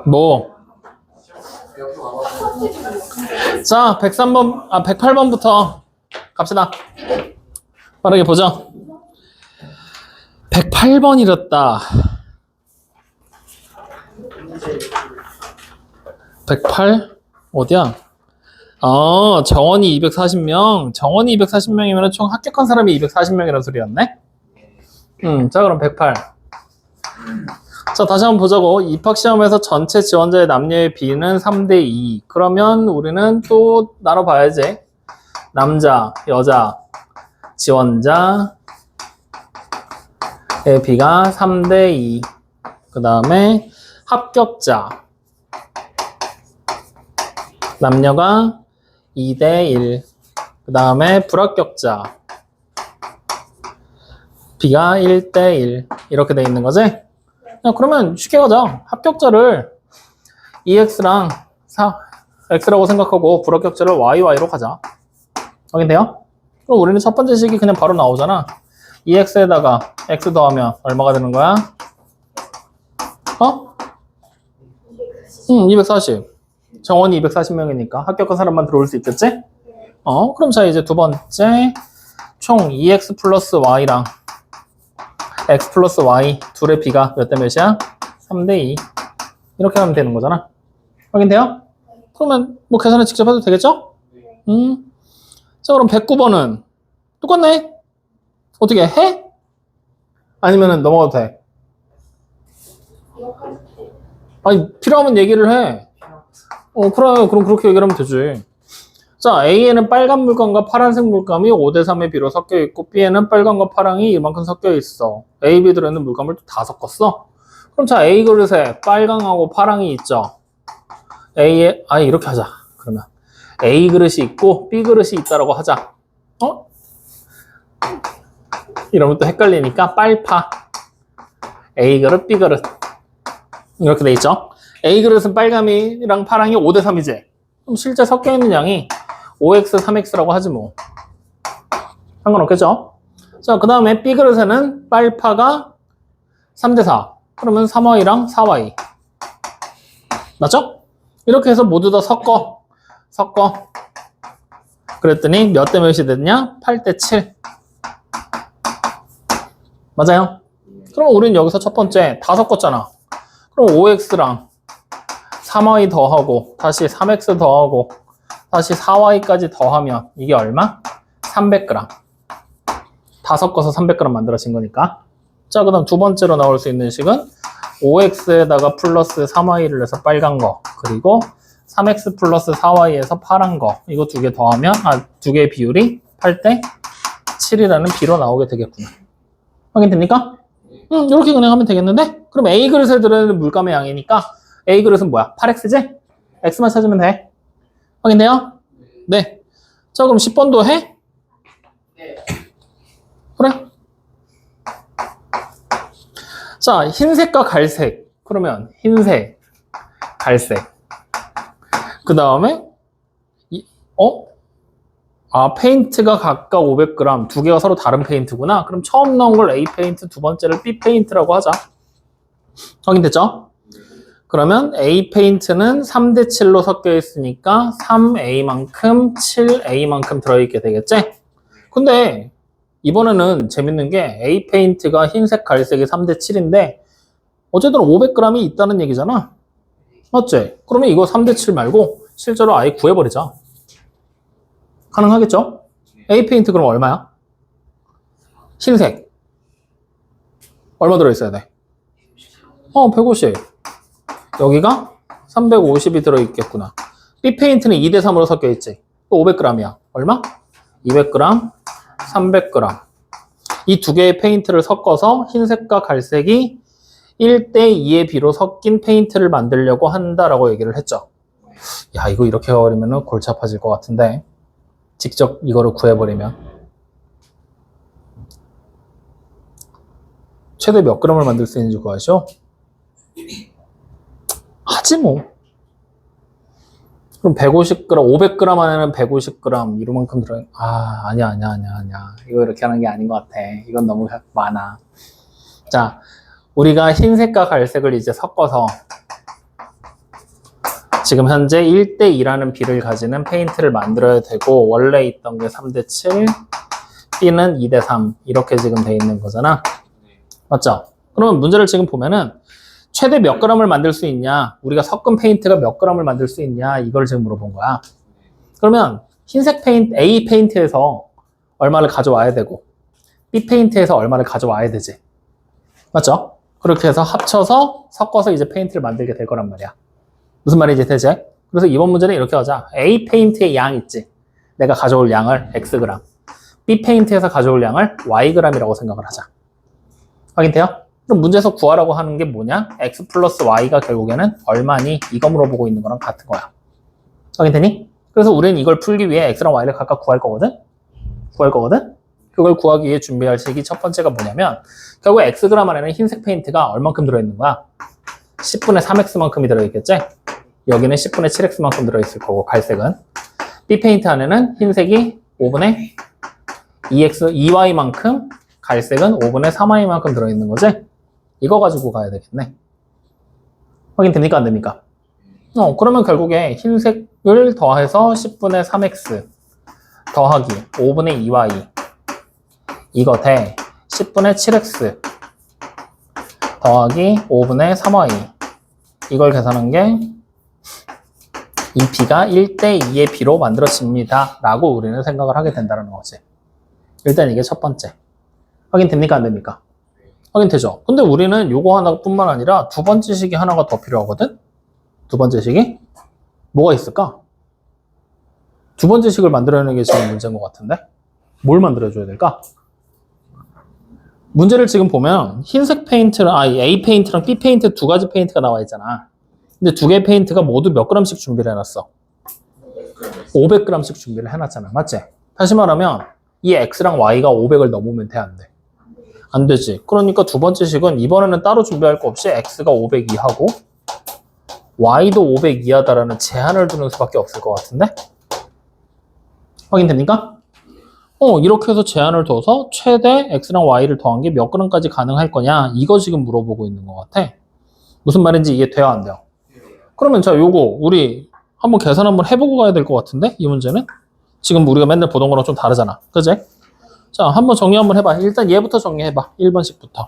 뭐? 자, 108번부터 갑시다. 빠르게 보죠. 108번 이랬다. 108? 어디야? 정원이 240명. 정원이 240명이면 총 합격한 사람이 240명이라는 소리였네? 자, 그럼 108. 자, 다시 한번 보자고. 입학시험에서 전체 지원자의 남녀의 비는 3대2. 그러면 우리는 또 나눠봐야지. 남자, 여자, 지원자의 비가 3대2. 그 다음에 합격자. 남녀가 2대1. 그 다음에 불합격자. 비가 1대1. 이렇게 돼 있는 거지? 그러면 쉽게 가자. 합격자를 EX랑 X라고 생각하고 불합격자를 YY로 가자. 확인돼요? 그럼 우리는 첫 번째 식이 그냥 바로 나오잖아. EX에다가 X 더하면 얼마가 되는 거야? 240. 정원이 240명이니까 합격한 사람만 들어올 수 있겠지? 그럼 자, 이제 두 번째 총 EX 플러스 Y랑 X 플러스 Y 둘의 비가 몇 대 몇이야? 3대2. 이렇게 하면 되는 거잖아. 확인돼요? 그러면 뭐 계산을 직접 해도 되겠죠? 자, 그럼 109번은 똑같네? 어떻게 해? 아니면은 넘어가도 돼? 아니, 필요하면 얘기를 해. 그래. 그럼 그렇게 얘기를 하면 되지. 자, A에는 빨간 물감과 파란색 물감이 5대3의 비로 섞여 있고 B에는 빨간과 파랑이 이만큼 섞여 있어. A, B 들어있는 물감을 다 섞었어. 그럼 자, A 그릇에 빨강하고 파랑이 있죠. A에 이렇게 하자. 그러면 A 그릇이 있고 B 그릇이 있다라고 하자. 이러면 또 헷갈리니까 빨파. A 그릇, B 그릇. 이렇게 돼 있죠. A 그릇은 빨감이랑 파랑이 5대3이지. 그럼 실제 섞여 있는 양이 5x, 3x라고 하지 뭐. 상관없겠죠? 자, 그 다음에 B 그릇에는 빨파가 3대4. 그러면 3y랑 4y. 맞죠? 이렇게 해서 모두 다 섞어. 그랬더니 몇 대 몇이 됐냐? 8대7. 맞아요? 그럼 우리는 여기서 첫 번째 다 섞었잖아. 그럼 5x랑 3y 더하고 다시 3x 더하고 다시 4y까지 더하면 이게 얼마? 300g. 다 섞어서 300g 만들어진 거니까. 자, 그 다음 두 번째로 나올 수 있는 식은 5x에다가 플러스 3y를 해서 빨간 거, 그리고 3x 플러스 4y에서 파란 거, 이거 두 개 더하면 두 개의 비율이 8대7이라는 비로 나오게 되겠구나. 확인됩니까? 이렇게 그냥 하면 되겠는데? 그럼 A 그릇에 들어있는 물감의 양이니까 A 그릇은 뭐야? 8x지? x만 찾으면 돼. 확인돼요? 네. 자, 그럼 10번도 해? 네. 그래. 자, 흰색과 갈색. 그러면 흰색, 갈색. 그 다음에 페인트가 각각 500g. 두 개가 서로 다른 페인트구나. 그럼 처음 나온 걸 A 페인트, 두 번째를 B 페인트라고 하자. 확인됐죠? 그러면 A 페인트는 3대7로 섞여 있으니까 3A만큼 7A만큼 들어있게 되겠지? 근데 이번에는 재밌는 게 A 페인트가 흰색, 갈색이 3대7인데 어쨌든 500g이 있다는 얘기잖아. 맞지? 그러면 이거 3대7 말고 실제로 아예 구해버리자. 가능하겠죠? A 페인트 그럼 얼마야? 흰색 얼마 들어있어야 돼? 150. 여기가 350이 들어있겠구나. B 페인트는 2대3으로 섞여있지. 또 500g이야. 얼마? 200g, 300g. 이 두 개의 페인트를 섞어서 흰색과 갈색이 1대2의 비로 섞인 페인트를 만들려고 한다라고 얘기를 했죠. 야, 이거 이렇게 해버리면 골치 아파질 것 같은데. 직접 이거를 구해버리면. 최대 몇 g을 만들 수 있는지 구하시오? 하지 뭐. 그럼 150g, 500g 안에는 150g 이만큼 들어요. 아니야. 이거 이렇게 하는 게 아닌 것 같아. 이건 너무 많아. 자, 우리가 흰색과 갈색을 이제 섞어서 지금 현재 1대2라는 B를 가지는 페인트를 만들어야 되고 원래 있던 게 3대7, B는 2대3 이렇게 지금 돼 있는 거잖아. 맞죠? 그러면 문제를 지금 보면은 최대 몇 그램을 만들 수 있냐, 우리가 섞은 페인트가 몇 그램을 만들 수 있냐 이걸 지금 물어본 거야. 그러면 흰색 페인트, A 페인트에서 얼마를 가져와야 되고 B 페인트에서 얼마를 가져와야 되지. 맞죠? 그렇게 해서 합쳐서 섞어서 이제 페인트를 만들게 될 거란 말이야. 무슨 말인지 되지? 그래서 이번 문제는 이렇게 하자. A 페인트의 양 있지. 내가 가져올 양을 Xg, B 페인트에서 가져올 양을 Yg이라고 생각을 하자. 확인돼요? 그럼 문제에서 구하라고 하는 게 뭐냐? X 플러스 Y가 결국에는 얼마니? 이거 물어보고 있는 거랑 같은 거야. 확인되니? 그래서 우리는 이걸 풀기 위해 X랑 Y를 각각 구할 거거든? 그걸 구하기 위해 준비할 식이 첫 번째가 뭐냐면 결국 Xg 안에는 흰색 페인트가 얼만큼 들어있는 거야? 10분의 3X만큼이 들어있겠지? 여기는 10분의 7X만큼 들어있을 거고 갈색은 B 페인트 안에는 흰색이 5분의 2Y만큼 갈색은 5분의 3Y만큼 들어있는 거지? 이거 가지고 가야 되겠네. 확인됩니까? 안 됩니까? 그러면 결국에 흰색을 더해서 10분의 3X 더하기 5분의 2Y 이거 대 10분의 7X 더하기 5분의 3Y 이걸 계산한 게 이 B가 1대2의 B로 만들어집니다 라고 우리는 생각을 하게 된다는 거지. 일단 이게 첫 번째. 확인됩니까? 안 됩니까? 확인되죠? 근데 우리는 요거 하나뿐만 아니라 두 번째 식이 하나가 더 필요하거든? 두 번째 식이? 뭐가 있을까? 두 번째 식을 만들어내는 게 지금 문제인 것 같은데? 뭘 만들어줘야 될까? 문제를 지금 보면 흰색 페인트랑 A 페인트랑 B 페인트 두 가지 페인트가 나와 있잖아. 근데 두 개의 페인트가 모두 몇 그램씩 준비를 해놨어? 500g씩 준비를 해놨잖아. 맞지? 다시 말하면 이 X랑 Y가 500을 넘으면 돼, 안 돼? 안 되지. 그러니까 두 번째 식은 이번에는 따로 준비할 거 없이 X가 500 이하고 Y도 500 이하다라는 제한을 두는 수밖에 없을 것 같은데? 확인됩니까? 이렇게 해서 제한을 둬서 최대 X랑 Y를 더한 게 몇 그램까지 가능할 거냐 이거 지금 물어보고 있는 것 같아. 무슨 말인지 이해돼요? 안 돼요? 그러면 자 요거 우리 한번 계산 한번 해보고 가야 될 것 같은데 이 문제는? 지금 우리가 맨날 보던 거랑 좀 다르잖아. 그지? 자 한번 정리 한번 해봐. 일단 얘부터 정리해봐. 1번씩부터.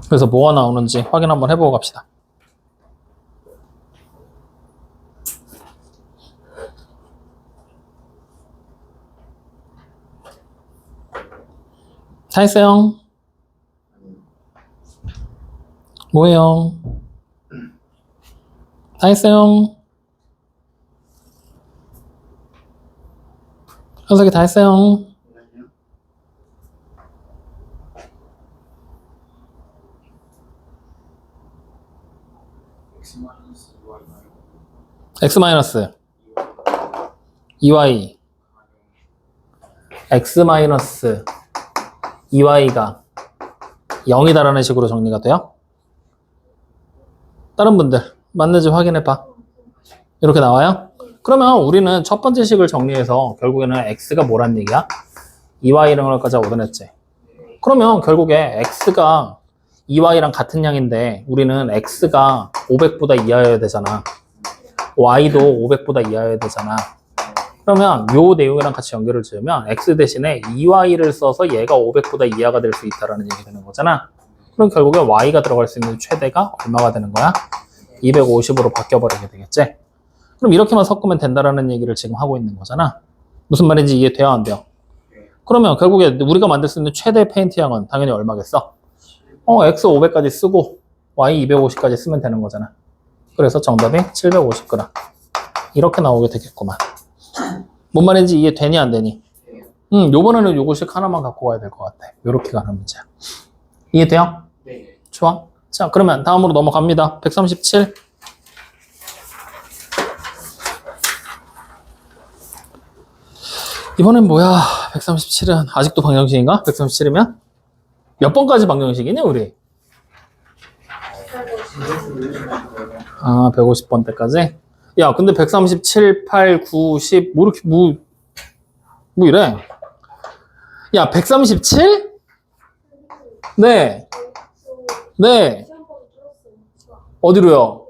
그래서 뭐가 나오는지 확인 한번 해보고 갑시다. 다 했어요? 뭐예요? 다 했어요? 현석이 다 했어요? X 마이너스 2Y X 마이너스 2Y가 0이다라는 식으로 정리가 돼요? 다른 분들 맞는지 확인해봐. 이렇게 나와요? 그러면 우리는 첫 번째 식을 정리해서 결국에는 X가 뭐란 얘기야? 2Y 이런 걸까지 얻어냈지. 그러면 결국에 X가 2Y랑 같은 양인데 우리는 X가 500보다 이하여야 되잖아. Y도 500보다 이하여야 되잖아. 그러면 요 내용이랑 같이 연결을 지으면 X 대신에 2Y를 써서 얘가 500보다 이하가 될 수 있다는 얘기 되는 거잖아. 그럼 결국에 Y가 들어갈 수 있는 최대가 얼마가 되는 거야? 250으로 바뀌어버리게 되겠지? 그럼 이렇게만 섞으면 된다라는 얘기를 지금 하고 있는 거잖아. 무슨 말인지 이해돼요? 안 돼요? 그러면 결국에 우리가 만들 수 있는 최대 페인트 양은 당연히 얼마겠어? X 500까지 쓰고 Y 250까지 쓰면 되는 거잖아. 그래서 정답이 750g. 이렇게 나오게 되겠구만. 뭔 말인지 이해되니 안 되니? 요번에는 요거식 하나만 갖고 가야 될 것 같아. 요렇게 가는 문제야. 이해돼요? 네. 좋아. 자, 그러면 다음으로 넘어갑니다. 137. 이번엔 뭐야? 137은 아직도 방정식인가? 137이면? 몇 번까지 방정식이냐, 우리? 150번 때까지? 야, 근데 137, 8, 9, 10, 뭐 이렇게, 뭐 이래? 야, 137? 네. 어디로요?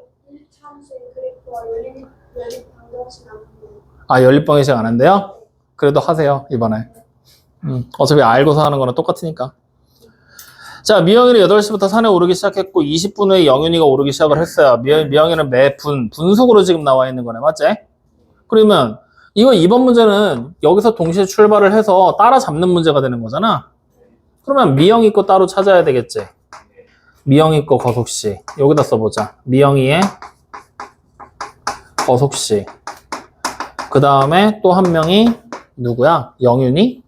아, 연립방정식 안 한대요? 그래도 하세요, 이번에. 어차피 알고서 하는 거랑 똑같으니까. 자, 미영이는 8시부터 산에 오르기 시작했고 20분 후에 영윤이가 오르기 시작을 했어요. 미영이는 분속으로 지금 나와 있는 거네, 맞지? 그러면 이거 이번 문제는 여기서 동시에 출발을 해서 따라잡는 문제가 되는 거잖아. 그러면 미영이 거 따로 찾아야 되겠지. 미영이 거 거속시 여기다 써보자. 미영이의 거속시. 그 다음에 또 한 명이 누구야? 영윤이?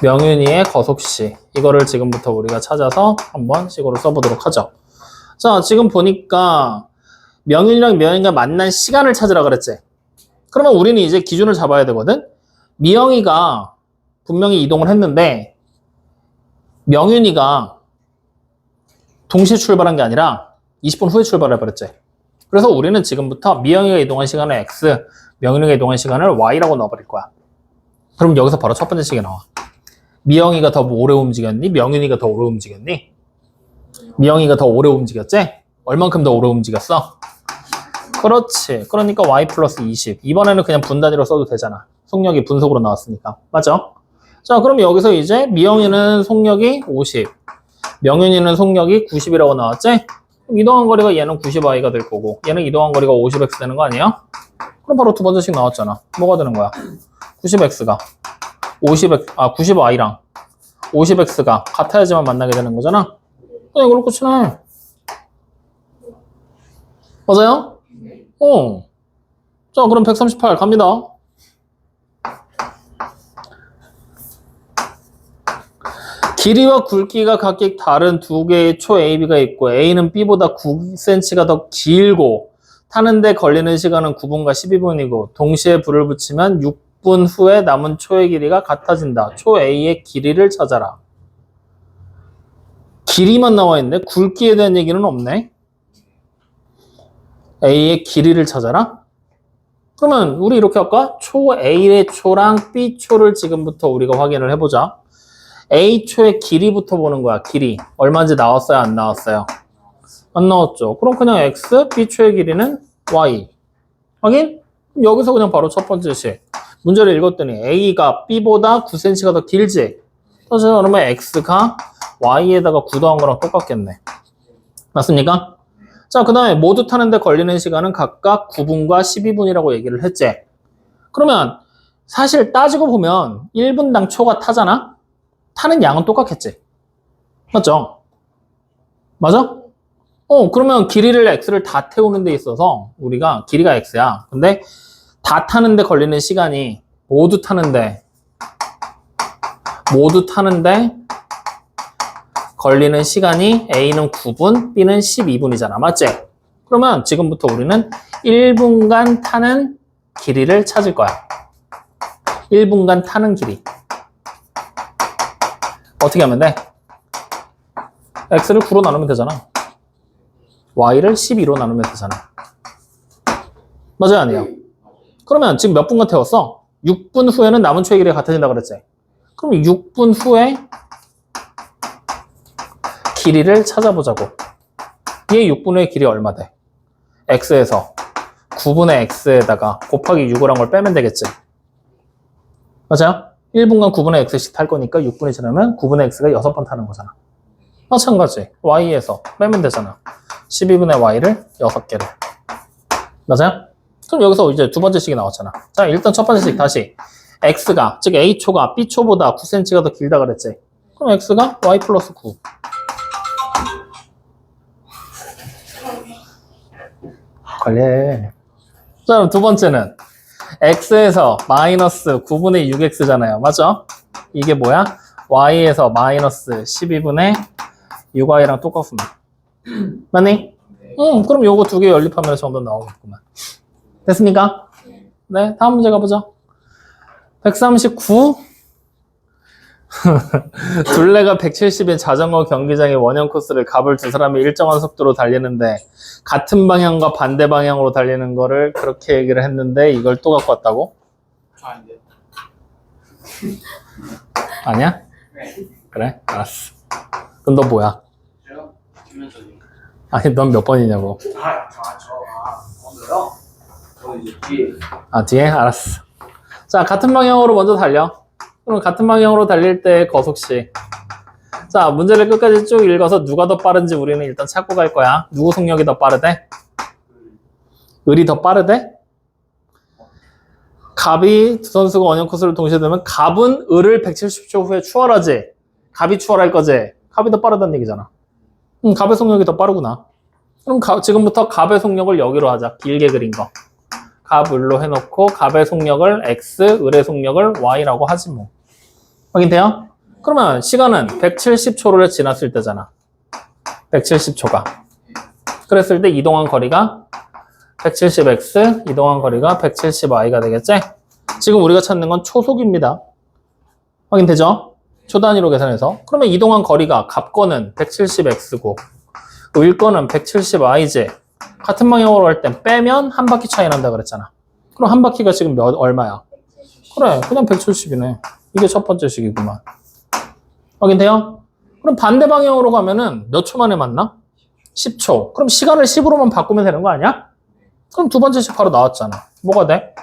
명윤이의 거속시. 이거를 지금부터 우리가 찾아서 한번 식으로 써보도록 하죠. 자, 지금 보니까 명윤이랑 미영이가 만난 시간을 찾으라 그랬지. 그러면 우리는 이제 기준을 잡아야 되거든. 미영이가 분명히 이동을 했는데 명윤이가 동시에 출발한 게 아니라 20분 후에 출발해 버렸지. 그래서 우리는 지금부터 미영이가 이동한 시간을 x, 명윤이가 이동한 시간을 y라고 넣어버릴 거야. 그럼 여기서 바로 첫 번째 식이 나와. 미영이가 더 오래 움직였니? 명윤이가 더 오래 움직였니? 미영이가 더 오래 움직였지? 얼만큼 더 오래 움직였어? 그렇지. 그러니까 y 플러스 20. 이번에는 그냥 분단위로 써도 되잖아. 속력이 분속으로 나왔으니까. 맞죠? 자, 그럼 여기서 이제 미영이는 속력이 50. 명윤이는 속력이 90이라고 나왔지? 그럼 이동한 거리가 얘는 90y가 될 거고 얘는 이동한 거리가 50x 되는 거 아니야? 그럼 바로 두 번째씩 나왔잖아. 뭐가 되는 거야? 90x가 90y랑 50x가 같아야지만 만나게 되는 거잖아. 그냥 이걸로 끝이네. 맞아요? 자, 그럼 138 갑니다. 길이와 굵기가 각각 다른 두 개의 초 AB가 있고 A는 B보다 9cm가 더 길고 타는데 걸리는 시간은 9분과 12분이고 동시에 불을 붙이면 6분 후에 남은 초의 길이가 같아진다. 초 A의 길이를 찾아라. 길이만 나와 있는데 굵기에 대한 얘기는 없네. A의 길이를 찾아라? 그러면 우리 이렇게 할까? 초 A의 초랑 B 초를 지금부터 우리가 확인을 해보자. A초의 길이부터 보는 거야. 길이. 얼마인지 나왔어요? 안 나왔어요? 안 나왔죠. 그럼 그냥 X, B초의 길이는 Y. 확인? 그럼 여기서 그냥 바로 첫 번째 식. 문제를 읽었더니 A가 B보다 9cm가 더 길지? 그래서 그러면 X가 Y에다가 9 더한 거랑 똑같겠네. 맞습니까? 자, 그 다음에 모두 타는데 걸리는 시간은 각각 9분과 12분이라고 얘기를 했지. 그러면 사실 따지고 보면 1분당 초가 타잖아? 타는 양은 똑같겠지. 맞죠? 맞아? 그러면 길이를 x를 다 태우는 데 있어서 우리가 길이가 x야. 근데 다 타는데 걸리는 시간이 모두 타는데 걸리는 시간이 A는 9분, B는 12분이잖아. 맞지? 그러면 지금부터 우리는 1분간 타는 길이를 찾을 거야. 1분간 타는 길이. 어떻게 하면 돼? X를 9로 나누면 되잖아. Y를 12로 나누면 되잖아. 맞아요? 아니에요? 그러면 지금 몇 분간 태웠어? 6분 후에는 남은 초의 길이가 같아진다 그랬지? 그럼 6분 후에 길이를 찾아보자고. 얘 6분 후의 길이 얼마 돼? X에서 9분의 X에다가 곱하기 6을 한 걸 빼면 되겠지? 맞아요? 1분간 9분의 X씩 탈 거니까 6분이 지나면 9분의 X가 6번 타는 거잖아. 마찬가지. Y에서 빼면 되잖아. 12분의 Y를 6개를. 맞아요? 그럼 여기서 이제 두 번째 식이 나왔잖아. 자, 일단 첫 번째 식 다시. X가, 즉 A초가 B초보다 9cm가 더 길다 그랬지? 그럼 X가 Y 플러스 9. 관리해. 자, 그럼 두 번째는 X에서 마이너스 9분의 6X잖아요. 맞죠? 이게 뭐야? Y에서 마이너스 12분의 6Y랑 똑같습니다. 맞니? 그럼 요거 두 개 연립하면 정도 나오겠구만. 됐습니까? 네, 다음 문제 가보죠. 139. 둘레가 170인 자전거 경기장의 원형 코스를 갑을 두 사람이 일정한 속도로 달리는데 같은 방향과 반대 방향으로 달리는 거를 그렇게 얘기를 했는데 이걸 또 갖고 왔다고? 아닌데. 아니야? 그래? 알았어. 그럼 너 뭐야? 제가 김현석이. 아니, 넌 몇 번이냐고. 오늘요? 저 이제 뒤에. 아, 뒤에? 알았어. 자, 같은 방향으로 먼저 달려. 그럼 같은 방향으로 달릴 때 거속시. 자, 문제를 끝까지 쭉 읽어서 누가 더 빠른지 우리는 일단 찾고 갈 거야. 누구 속력이 더 빠르대? 을이 더 빠르대? 갑이 두 선수가 원형 코스를 동시에 되면 갑은 을을 170초 후에 추월하지. 갑이 추월할 거지. 갑이 더 빠르다는 얘기잖아. 갑의 속력이 더 빠르구나. 그럼 지금부터 갑의 속력을 여기로 하자. 길게 그린 거. 갑 을로 해놓고 갑의 속력을 x, 을의 속력을 y라고 하지 뭐. 확인돼요? 그러면 시간은 170초를 지났을 때잖아. 170초가. 그랬을 때 이동한 거리가 170x, 이동한 거리가 170y가 되겠지? 지금 우리가 찾는 건 초속입니다. 확인되죠? 초 단위로 계산해서. 그러면 이동한 거리가 갑 거는 170x고 을 거는 170y지. 같은 방향으로 할 땐 빼면 한 바퀴 차이 난다 그랬잖아. 그럼 한 바퀴가 지금 얼마야? 그래, 그냥 170이네. 이게 첫 번째 식이구만. 확인돼요? 그럼 반대 방향으로 가면은 몇 초 만에 만나? 10초. 그럼 시간을 10으로만 바꾸면 되는 거 아니야? 그럼 두 번째 식 바로 나왔잖아. 뭐가 돼?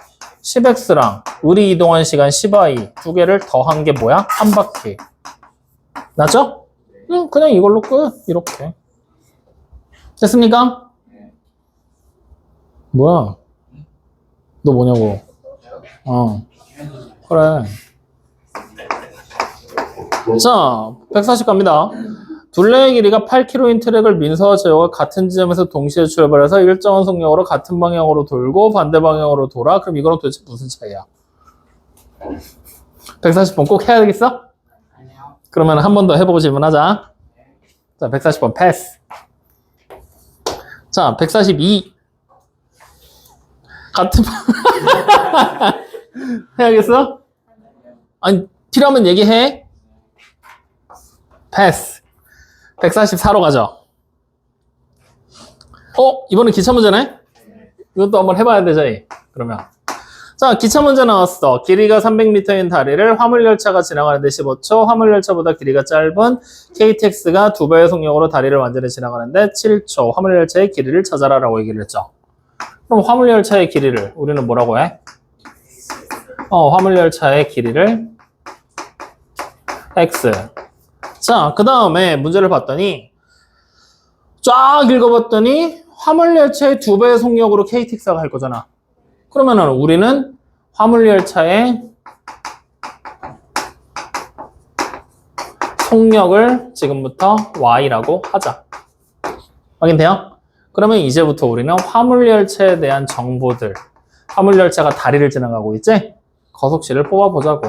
10x랑 을이 이동한 시간 10y 두 개를 더한 게 뭐야? 한 바퀴. 맞죠? 그냥 이걸로 끝. 이렇게. 됐습니까? 뭐야? 너 뭐냐고. 그래. 자, 140 갑니다. 둘레의 길이가 8km인 트랙을 민서와 재호가 같은 지점에서 동시에 출발해서 일정한 속력으로 같은 방향으로 돌고 반대 방향으로 돌아. 그럼 이거랑 도대체 무슨 차이야? 140번 꼭 해야 되겠어? 아니요. 그러면 한 번 더 해보고 질문하자. 자, 140번 패스. 자, 142. 같은 해야겠어? 아니, 필요하면 얘기해. 패스. 144로 가죠. 이번엔 기차 문제네? 이것도 한번 해봐야 되죠, 그러면. 자, 기차 문제 나왔어. 길이가 300m인 다리를 화물열차가 지나가는데 15초, 화물열차보다 길이가 짧은 KTX가 2배의 속력으로 다리를 완전히 지나가는데 7초, 화물열차의 길이를 찾아라라고 얘기를 했죠. 그럼 화물열차의 길이를 우리는 뭐라고 해? 화물열차의 길이를 X. 자, 그 다음에 문제를 봤더니 쫙 읽어봤더니 화물열차의 2배의 속력으로 KTX가 갈 거잖아. 그러면은 우리는 화물열차의 속력을 지금부터 Y라고 하자. 확인돼요? 그러면 이제부터 우리는 화물열차에 대한 정보들, 화물열차가 다리를 지나가고 있지? 거속시를 뽑아보자고.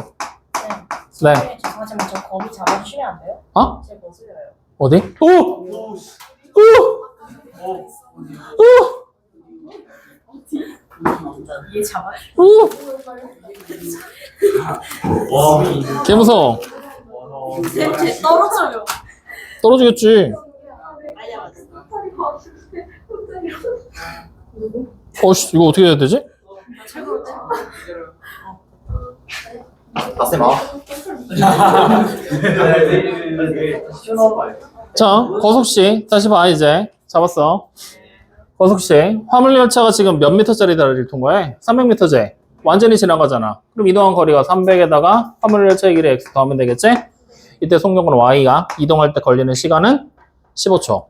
네. 죄송하지만 저 거미 잡아주시면 안 돼요? 어? 제 거슬려요. 어디? 얘 잡아주시면 개 무서워. 쟤 떨어져요. 떨어지겠지. 씨, 이거 어떻게 해야 되지? 자, 거속시 다시 봐 이제. 잡았어. 거속시 화물열차가 지금 몇 미터짜리 다리를 통과해? 300m지? 완전히 지나가잖아. 그럼 이동한 거리가 300에다가 화물열차의 길이 x 더하면 되겠지? 이때 속력은 y가 이동할 때 걸리는 시간은 15초.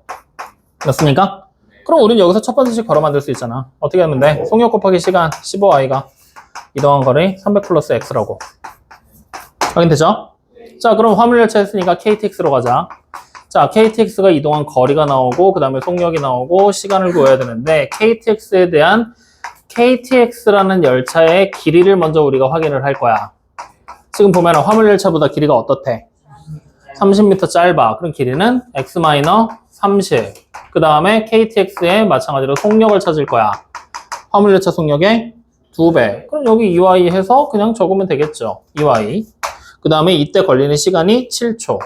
맞습니까? 그럼 우리는 여기서 첫 번째 식 바로 만들 수 있잖아. 어떻게 하면 돼? 속력 곱하기 시간 15y가 이동한 거리 300 플러스 x라고. 확인되죠? 자, 그럼 화물열차 했으니까 KTX로 가자. 자, KTX가 이동한 거리가 나오고 그 다음에 속력이 나오고 시간을 구해야 되는데 KTX에 대한 KTX라는 열차의 길이를 먼저 우리가 확인을 할 거야. 지금 보면 화물열차보다 길이가 어떻대? 30m 짧아. 그럼 길이는 x-30. 그 다음에 KTX에 마찬가지로 속력을 찾을 거야. 화물열차 속력의 2배. 그럼 여기 2y 해서 그냥 적으면 되겠죠. 2y. 그 다음에 이때 걸리는 시간이 7초.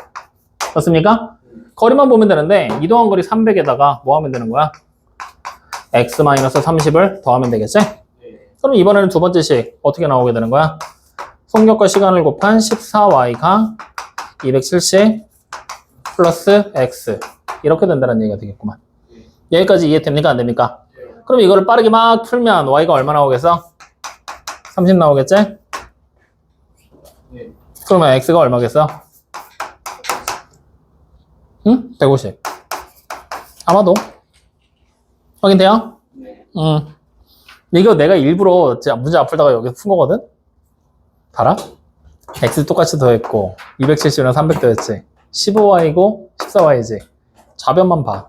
맞습니까? 거리만 보면 되는데 이동한 거리 300에다가 뭐 하면 되는 거야? x-30을 더하면 되겠지? 그럼 이번에는 두 번째 식 어떻게 나오게 되는 거야? 속력과 시간을 곱한 14y가 270 플러스 x 이렇게 된다는 얘기가 되겠구만. 여기까지 이해됩니까? 안 됩니까? 그럼 이거를 빠르게 막 풀면 y가 얼마 나오겠어? 30 나오겠지? 네. 그러면 x가 얼마겠어? 응? 150. 아마도. 확인돼요? 네. 응. 이거 내가 일부러 진짜 문제 안 풀다가 여기서 푼 거거든? 봐라. x 똑같이 더했고 270이랑 300 더했지. 15y고 14y지. 좌변만 봐.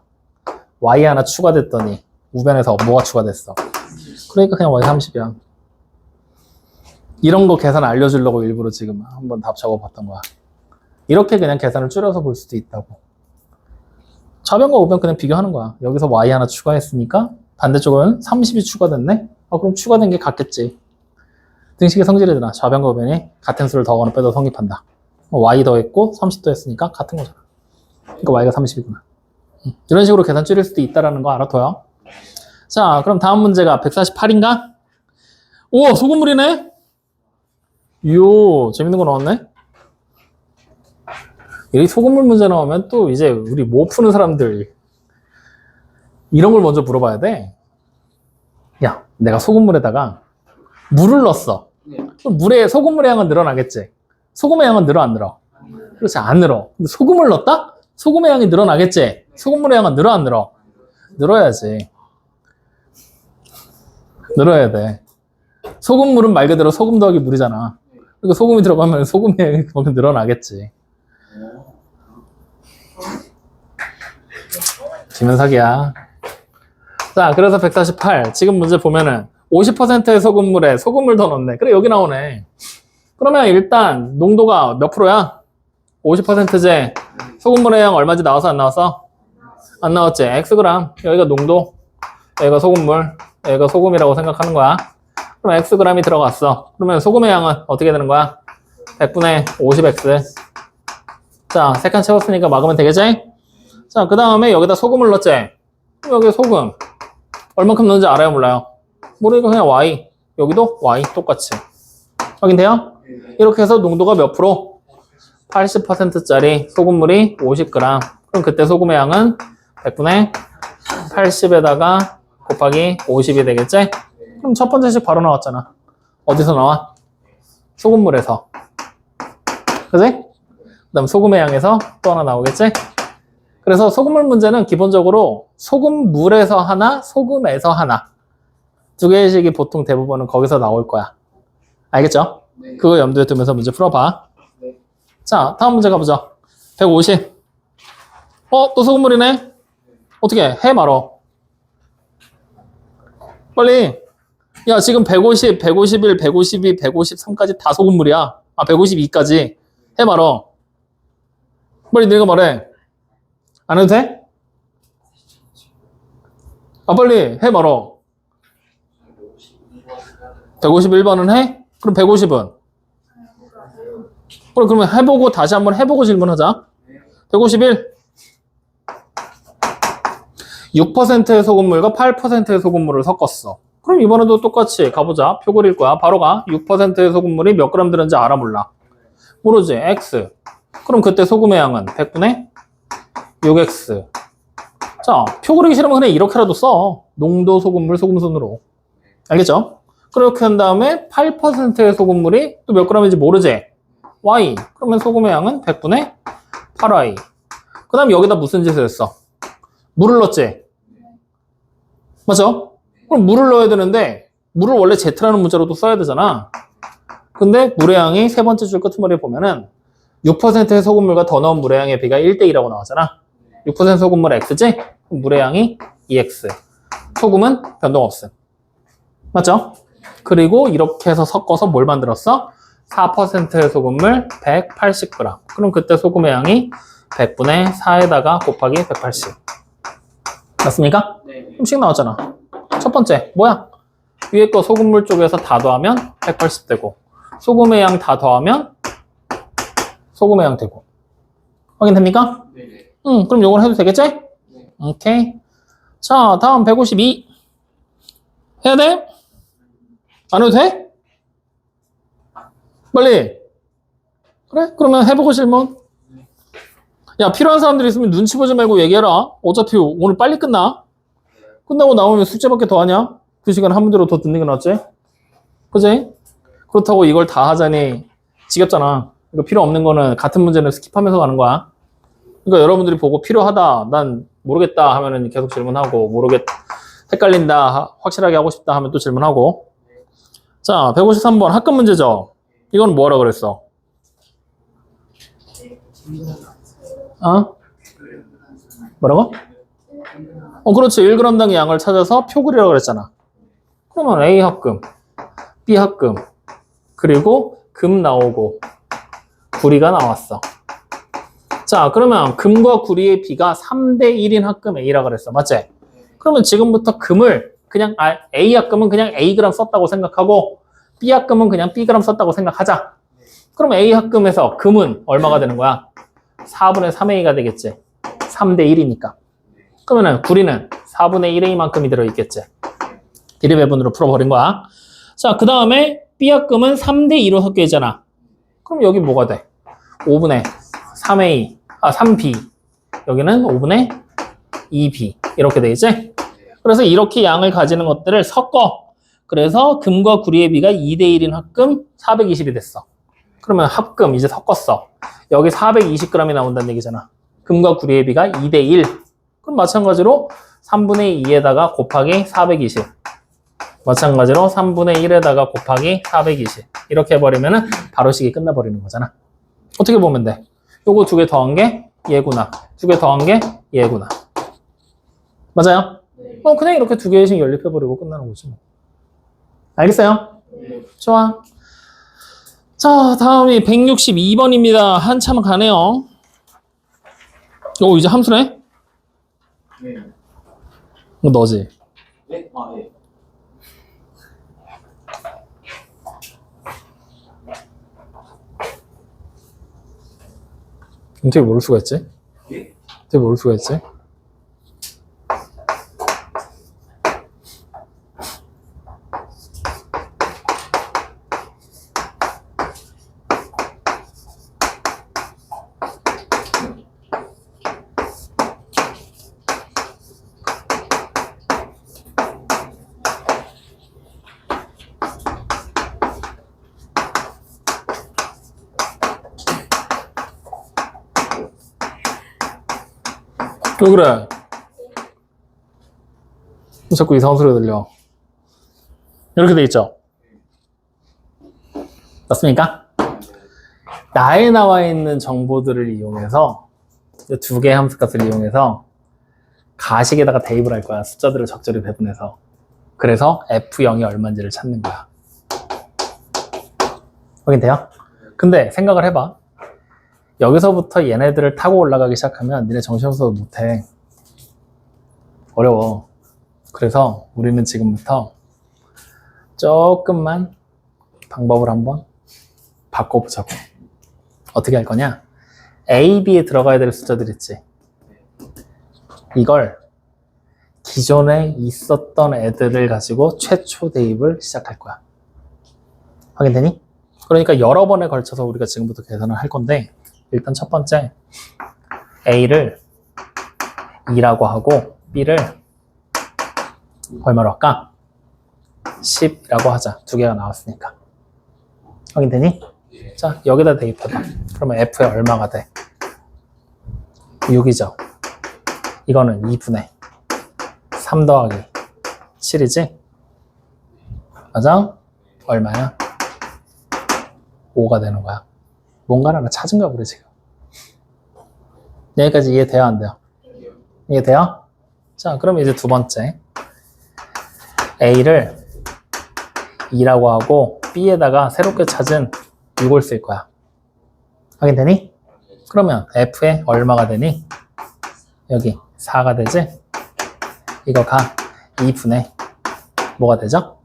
y 하나 추가됐더니 우변에서 뭐가 추가됐어? 그러니까 그냥 y 30이야. 이런 거 계산 알려주려고 일부러 지금 한번 답 적어봤던 거야. 이렇게 그냥 계산을 줄여서 볼 수도 있다고. 좌변과 우변 그냥 비교하는 거야. 여기서 y 하나 추가했으니까 반대쪽은 30이 추가됐네? 그럼 추가된 게 같겠지. 등식의 성질이잖아. 좌변과 우변이 같은 수를 더하거나 빼도 성립한다. y 더했고 30 더했으니까 같은 거잖아. 그러니까 y가 30이구나. 이런 식으로 계산 줄일 수도 있다는 거 알아둬요. 자, 그럼 다음 문제가 148인가? 오, 소금물이네? 이요, 재밌는 거 나왔네? 이 소금물 문제 나오면 또 이제 우리 못 푸는 사람들 이런 걸 먼저 물어봐야 돼. 야, 내가 소금물에다가 물을 넣었어. 네. 그럼 물의 소금물의 양은 늘어나겠지? 소금의 양은 늘어 안 늘어? 그렇지, 안 늘어. 근데 소금을 넣었다? 소금의 양이 늘어나겠지? 소금물의 양은 늘어 안 늘어? 늘어야지. 늘어야 돼. 소금물은 말 그대로 소금 더하기 물이잖아. 그러니까 소금이 들어가면 소금의 양이 그만큼 늘어나겠지. 지면 사기야. 자, 그래서 148. 지금 문제 보면은 50%의 소금물에 소금을 더 넣네. 그래, 여기 나오네. 그러면 일단 농도가 몇 프로야? 50%제 소금물의 양 얼마인지 나와서 안 나왔어? 안 나왔지. Xg. 여기가 농도, 여기가 소금물, 여기가 소금이라고 생각하는 거야. 그럼 Xg이 들어갔어. 그러면 소금의 양은 어떻게 되는 거야? 100분의 50X. 자, 세 칸 채웠으니까 막으면 되겠지? 자, 그 다음에 여기다 소금을 넣었지? 그럼 여기 소금. 얼만큼 넣는지 알아요? 몰라요? 모르니까 그냥 Y. 여기도 Y 똑같이. 확인돼요? 이렇게 해서 농도가 몇 프로? 80%짜리 소금물이 50g. 그럼 그때 소금의 양은 100분의 80에다가 곱하기 50이 되겠지? 그럼 첫 번째식 바로 나왔잖아. 어디서 나와? 소금물에서. 그지? 그 다음 소금의 양에서 또 하나 나오겠지? 그래서 소금물 문제는 기본적으로 소금물에서 하나, 소금에서 하나. 두 개의 식이 보통 대부분은 거기서 나올 거야. 알겠죠? 네. 그거 염두에 두면서 문제 풀어봐. 네. 자, 다음 문제 가보자. 150. 또 소금물이네? 어떻게 해 말어. 빨리. 야, 지금 150, 151, 152, 153까지 다 소금물이야. 152까지. 해 말어. 빨리 네가 말해. 안 해도 돼? 빨리 해 말어. 151번은 해? 그럼 150은? 그러면 해보고 다시 한번 해보고 질문하자. 151. 6%의 소금물과 8%의 소금물을 섞었어. 그럼 이번에도 똑같이 가보자. 표 그릴 거야. 바로 가. 6%의 소금물이 몇 그램 들었는지 알아 몰라? 모르지. X. 그럼 그때 소금의 양은 100분의 6X. 자, 표 그리기 싫으면 그냥 이렇게라도 써. 농도 소금물 소금순으로. 알겠죠? 그렇게 한 다음에 8%의 소금물이 또 몇 g인지 모르지? Y. 그러면 소금의 양은 100분의 8Y. 그 다음 여기다 무슨 짓을 했어? 물을 넣었지? 맞죠? 그럼 물을 넣어야 되는데 물을 원래 Z라는 문자로도 써야 되잖아. 근데 물의 양이 세 번째 줄 끄트머리에 보면은 6%의 소금물과 더 넣은 물의 양의 비가 1대2라고 나왔잖아. 6% 소금물 X지? 그럼 물의 양이 2X. 소금은 변동 없음. 맞죠? 그리고 이렇게 해서 섞어서 뭘 만들었어? 4%의 소금물 180g. 그럼 그때 소금의 양이 100분의 4에다가 곱하기 180. 맞습니까? 네. 음식 나왔잖아. 첫 번째, 뭐야? 위에 거 소금물 쪽에서 다 더하면 180 되고, 소금의 양 다 더하면 소금의 양 되고. 확인됩니까? 네. 그럼 요건 해도 되겠지? 네. 오케이. 자, 다음 152. 해야 돼? 안 해도 돼? 빨리. 그래? 그러면 해보고 질문. 야, 필요한 사람들이 있으면 눈치 보지 말고 얘기해라. 어차피 오늘 빨리 끝나. 끝나고 나오면 숙제밖에 더 하냐? 그 시간 한 문제로 더 듣는 게 낫지? 그지? 그렇다고 이걸 다 하자니 지겹잖아. 그러니까 필요 없는 거는 같은 문제는 스킵하면서 가는 거야. 그러니까 여러분들이 보고 필요하다, 난 모르겠다 하면은 계속 질문하고, 헷갈린다, 확실하게 하고 싶다 하면 또 질문하고. 자, 153번 학급 문제죠. 이건 뭐하라 그랬어? 어? 뭐라고? 그렇지. 1g당의 양을 찾아서 표 그리라고 그랬잖아. 그러면 A 합금, B 합금, 그리고 금 나오고 구리가 나왔어. 자, 그러면 금과 구리의 비가 3대 1인 합금 A라 그랬어. 맞지? 그러면 지금부터 금을 그냥 A 합금은 그냥 Ag 썼다고 생각하고 B 합금은 그냥 Bg 썼다고 생각하자. 그럼 A 합금에서 금은 얼마가 되는 거야? 4분의 3A가 되겠지. 3대 1이니까. 그러면은 구리는 4분의 1A만큼이 들어있겠지. 비례배분으로 풀어버린 거야. 자, 그 다음에 B 합금은 3대 2로 섞여 있잖아. 그럼 여기 뭐가 돼? 5분의 3A, 3B. 여기는 5분의 2B. 이렇게 돼 있지? 그래서 이렇게 양을 가지는 것들을 섞어. 그래서 금과 구리의 비가 2대 1인 합금 420이 됐어. 그러면 합금 이제 섞었어. 여기 420g이 나온다는 얘기잖아. 금과 구리의 비가 2대 1. 그럼 마찬가지로 3분의 2에다가 곱하기 420. 마찬가지로 3분의 1에다가 곱하기 420. 이렇게 해버리면 바로 식이 끝나버리는 거잖아. 어떻게 보면 돼? 요거 두 개 더한 게 얘구나. 두 개 더한 게 얘구나. 맞아요? 그냥 이렇게 두 개씩 연립해버리고 끝나는 거지 뭐. 알겠어요? 좋아. 자, 다음이 162번입니다. 한참 가네요. 이제 함수네? 네. 이거 너지? 네? 아, 네. 어떻게 모를 수가 있지? 예? 어떻게 모를 수가 있지? 왜 그래? 자꾸 이상한 소리가 들려. 이렇게 돼 있죠? 맞습니까? 나에 나와 있는 정보들을 이용해서 두 개의 함수값을 이용해서 가식에다가 대입을 할 거야. 숫자들을 적절히 배분해서. 그래서 F0이 얼마인지를 찾는 거야. 확인돼요? 근데 생각을 해봐. 여기서부터 얘네들을 타고 올라가기 시작하면 니네 정신없어도 못해. 어려워. 그래서 우리는 지금부터 조금만 방법을 한번 바꿔보자고. 어떻게 할 거냐? A, B에 들어가야 될 숫자들 있지. 이걸 기존에 있었던 애들을 가지고 최초 대입을 시작할 거야. 확인되니? 그러니까 여러 번에 걸쳐서 우리가 지금부터 계산을 할 건데, 일단 첫 번째 A를 2라고 하고 B를 얼마로 할까? 10이라고 하자. 두 개가 나왔으니까. 확인되니? 자, 여기다 대입해봐. 그러면 F에 얼마가 돼? 6이죠. 이거는 2분의 3 더하기 7이지? 맞아? 얼마야? 5가 되는 거야. 뭔가를 하나 찾은가 보래 지금. 여기까지 이해돼요? 안 돼요? 이해돼요? 자, 그럼 이제 두 번째 A를 2라고 하고 B에다가 새롭게 찾은 6을 쓸 거야. 확인되니? 그러면 F에 얼마가 되니? 여기 4가 되지? 이거 가 2분의 뭐가 되죠?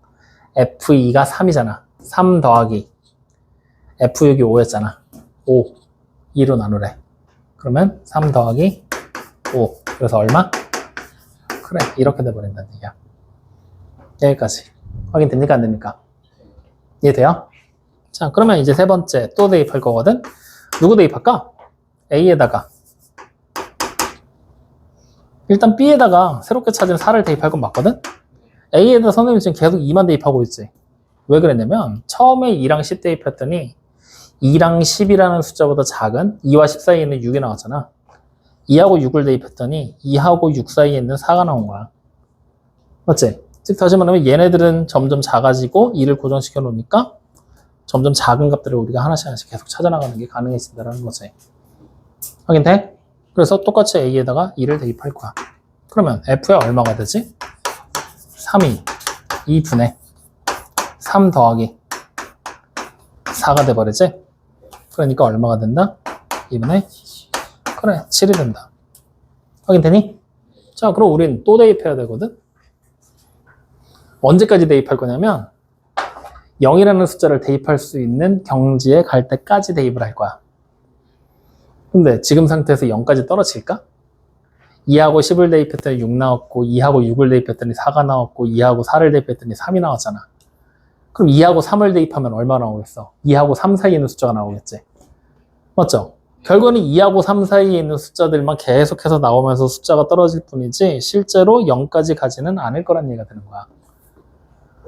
F2가 3이잖아. 3 더하기 F6이 5였잖아. 5, 2로 나누래. 그러면 3 더하기 5. 그래서 얼마? 그래, 이렇게 돼버린다는 얘기야. 여기까지. 확인됩니까? 안 됩니까? 이해돼요? 자, 그러면 이제 세 번째 또 대입할 거거든? 누구 대입할까? A에다가 일단 B에다가 새롭게 찾은 4를 대입할 건 맞거든? A에다 선생님이 지금 계속 2만 대입하고 있지. 왜 그랬냐면 처음에 2랑 10 대입했더니 2랑 10이라는 숫자보다 작은 2와 10 사이에 있는 6이 나왔잖아. 2하고 6을 대입했더니 2하고 6 사이에 있는 4가 나온 거야. 맞지? 즉 다시 말하면 얘네들은 점점 작아지고 2를 고정시켜 놓으니까 점점 작은 값들을 우리가 하나씩 계속 찾아나가는 게 가능해진다는 거지. 확인돼? 그래서 똑같이 A에다가 2를 대입할 거야. 그러면 F에 얼마가 되지? 3이 2분의 3 더하기 4가 돼버리지? 그러니까 얼마가 된다? 2분의 그래 7이 된다. 확인되니? 자 그럼 우린 또 대입해야 되거든? 언제까지 대입할 거냐면 0이라는 숫자를 대입할 수 있는 경지에 갈 때까지 대입을 할 거야. 근데 지금 상태에서 0까지 떨어질까? 2하고 10을 대입했더니 6 나왔고 2하고 6을 대입했더니 4가 나왔고 2하고 4를 대입했더니 3이 나왔잖아. 그럼 2하고 3을 대입하면 얼마 나오겠어? 2하고 3 사이에 있는 숫자가 나오겠지. 맞죠? 결국은 2하고 3 사이에 있는 숫자들만 계속해서 나오면서 숫자가 떨어질 뿐이지 실제로 0까지 가지는 않을 거란 얘기가 되는 거야.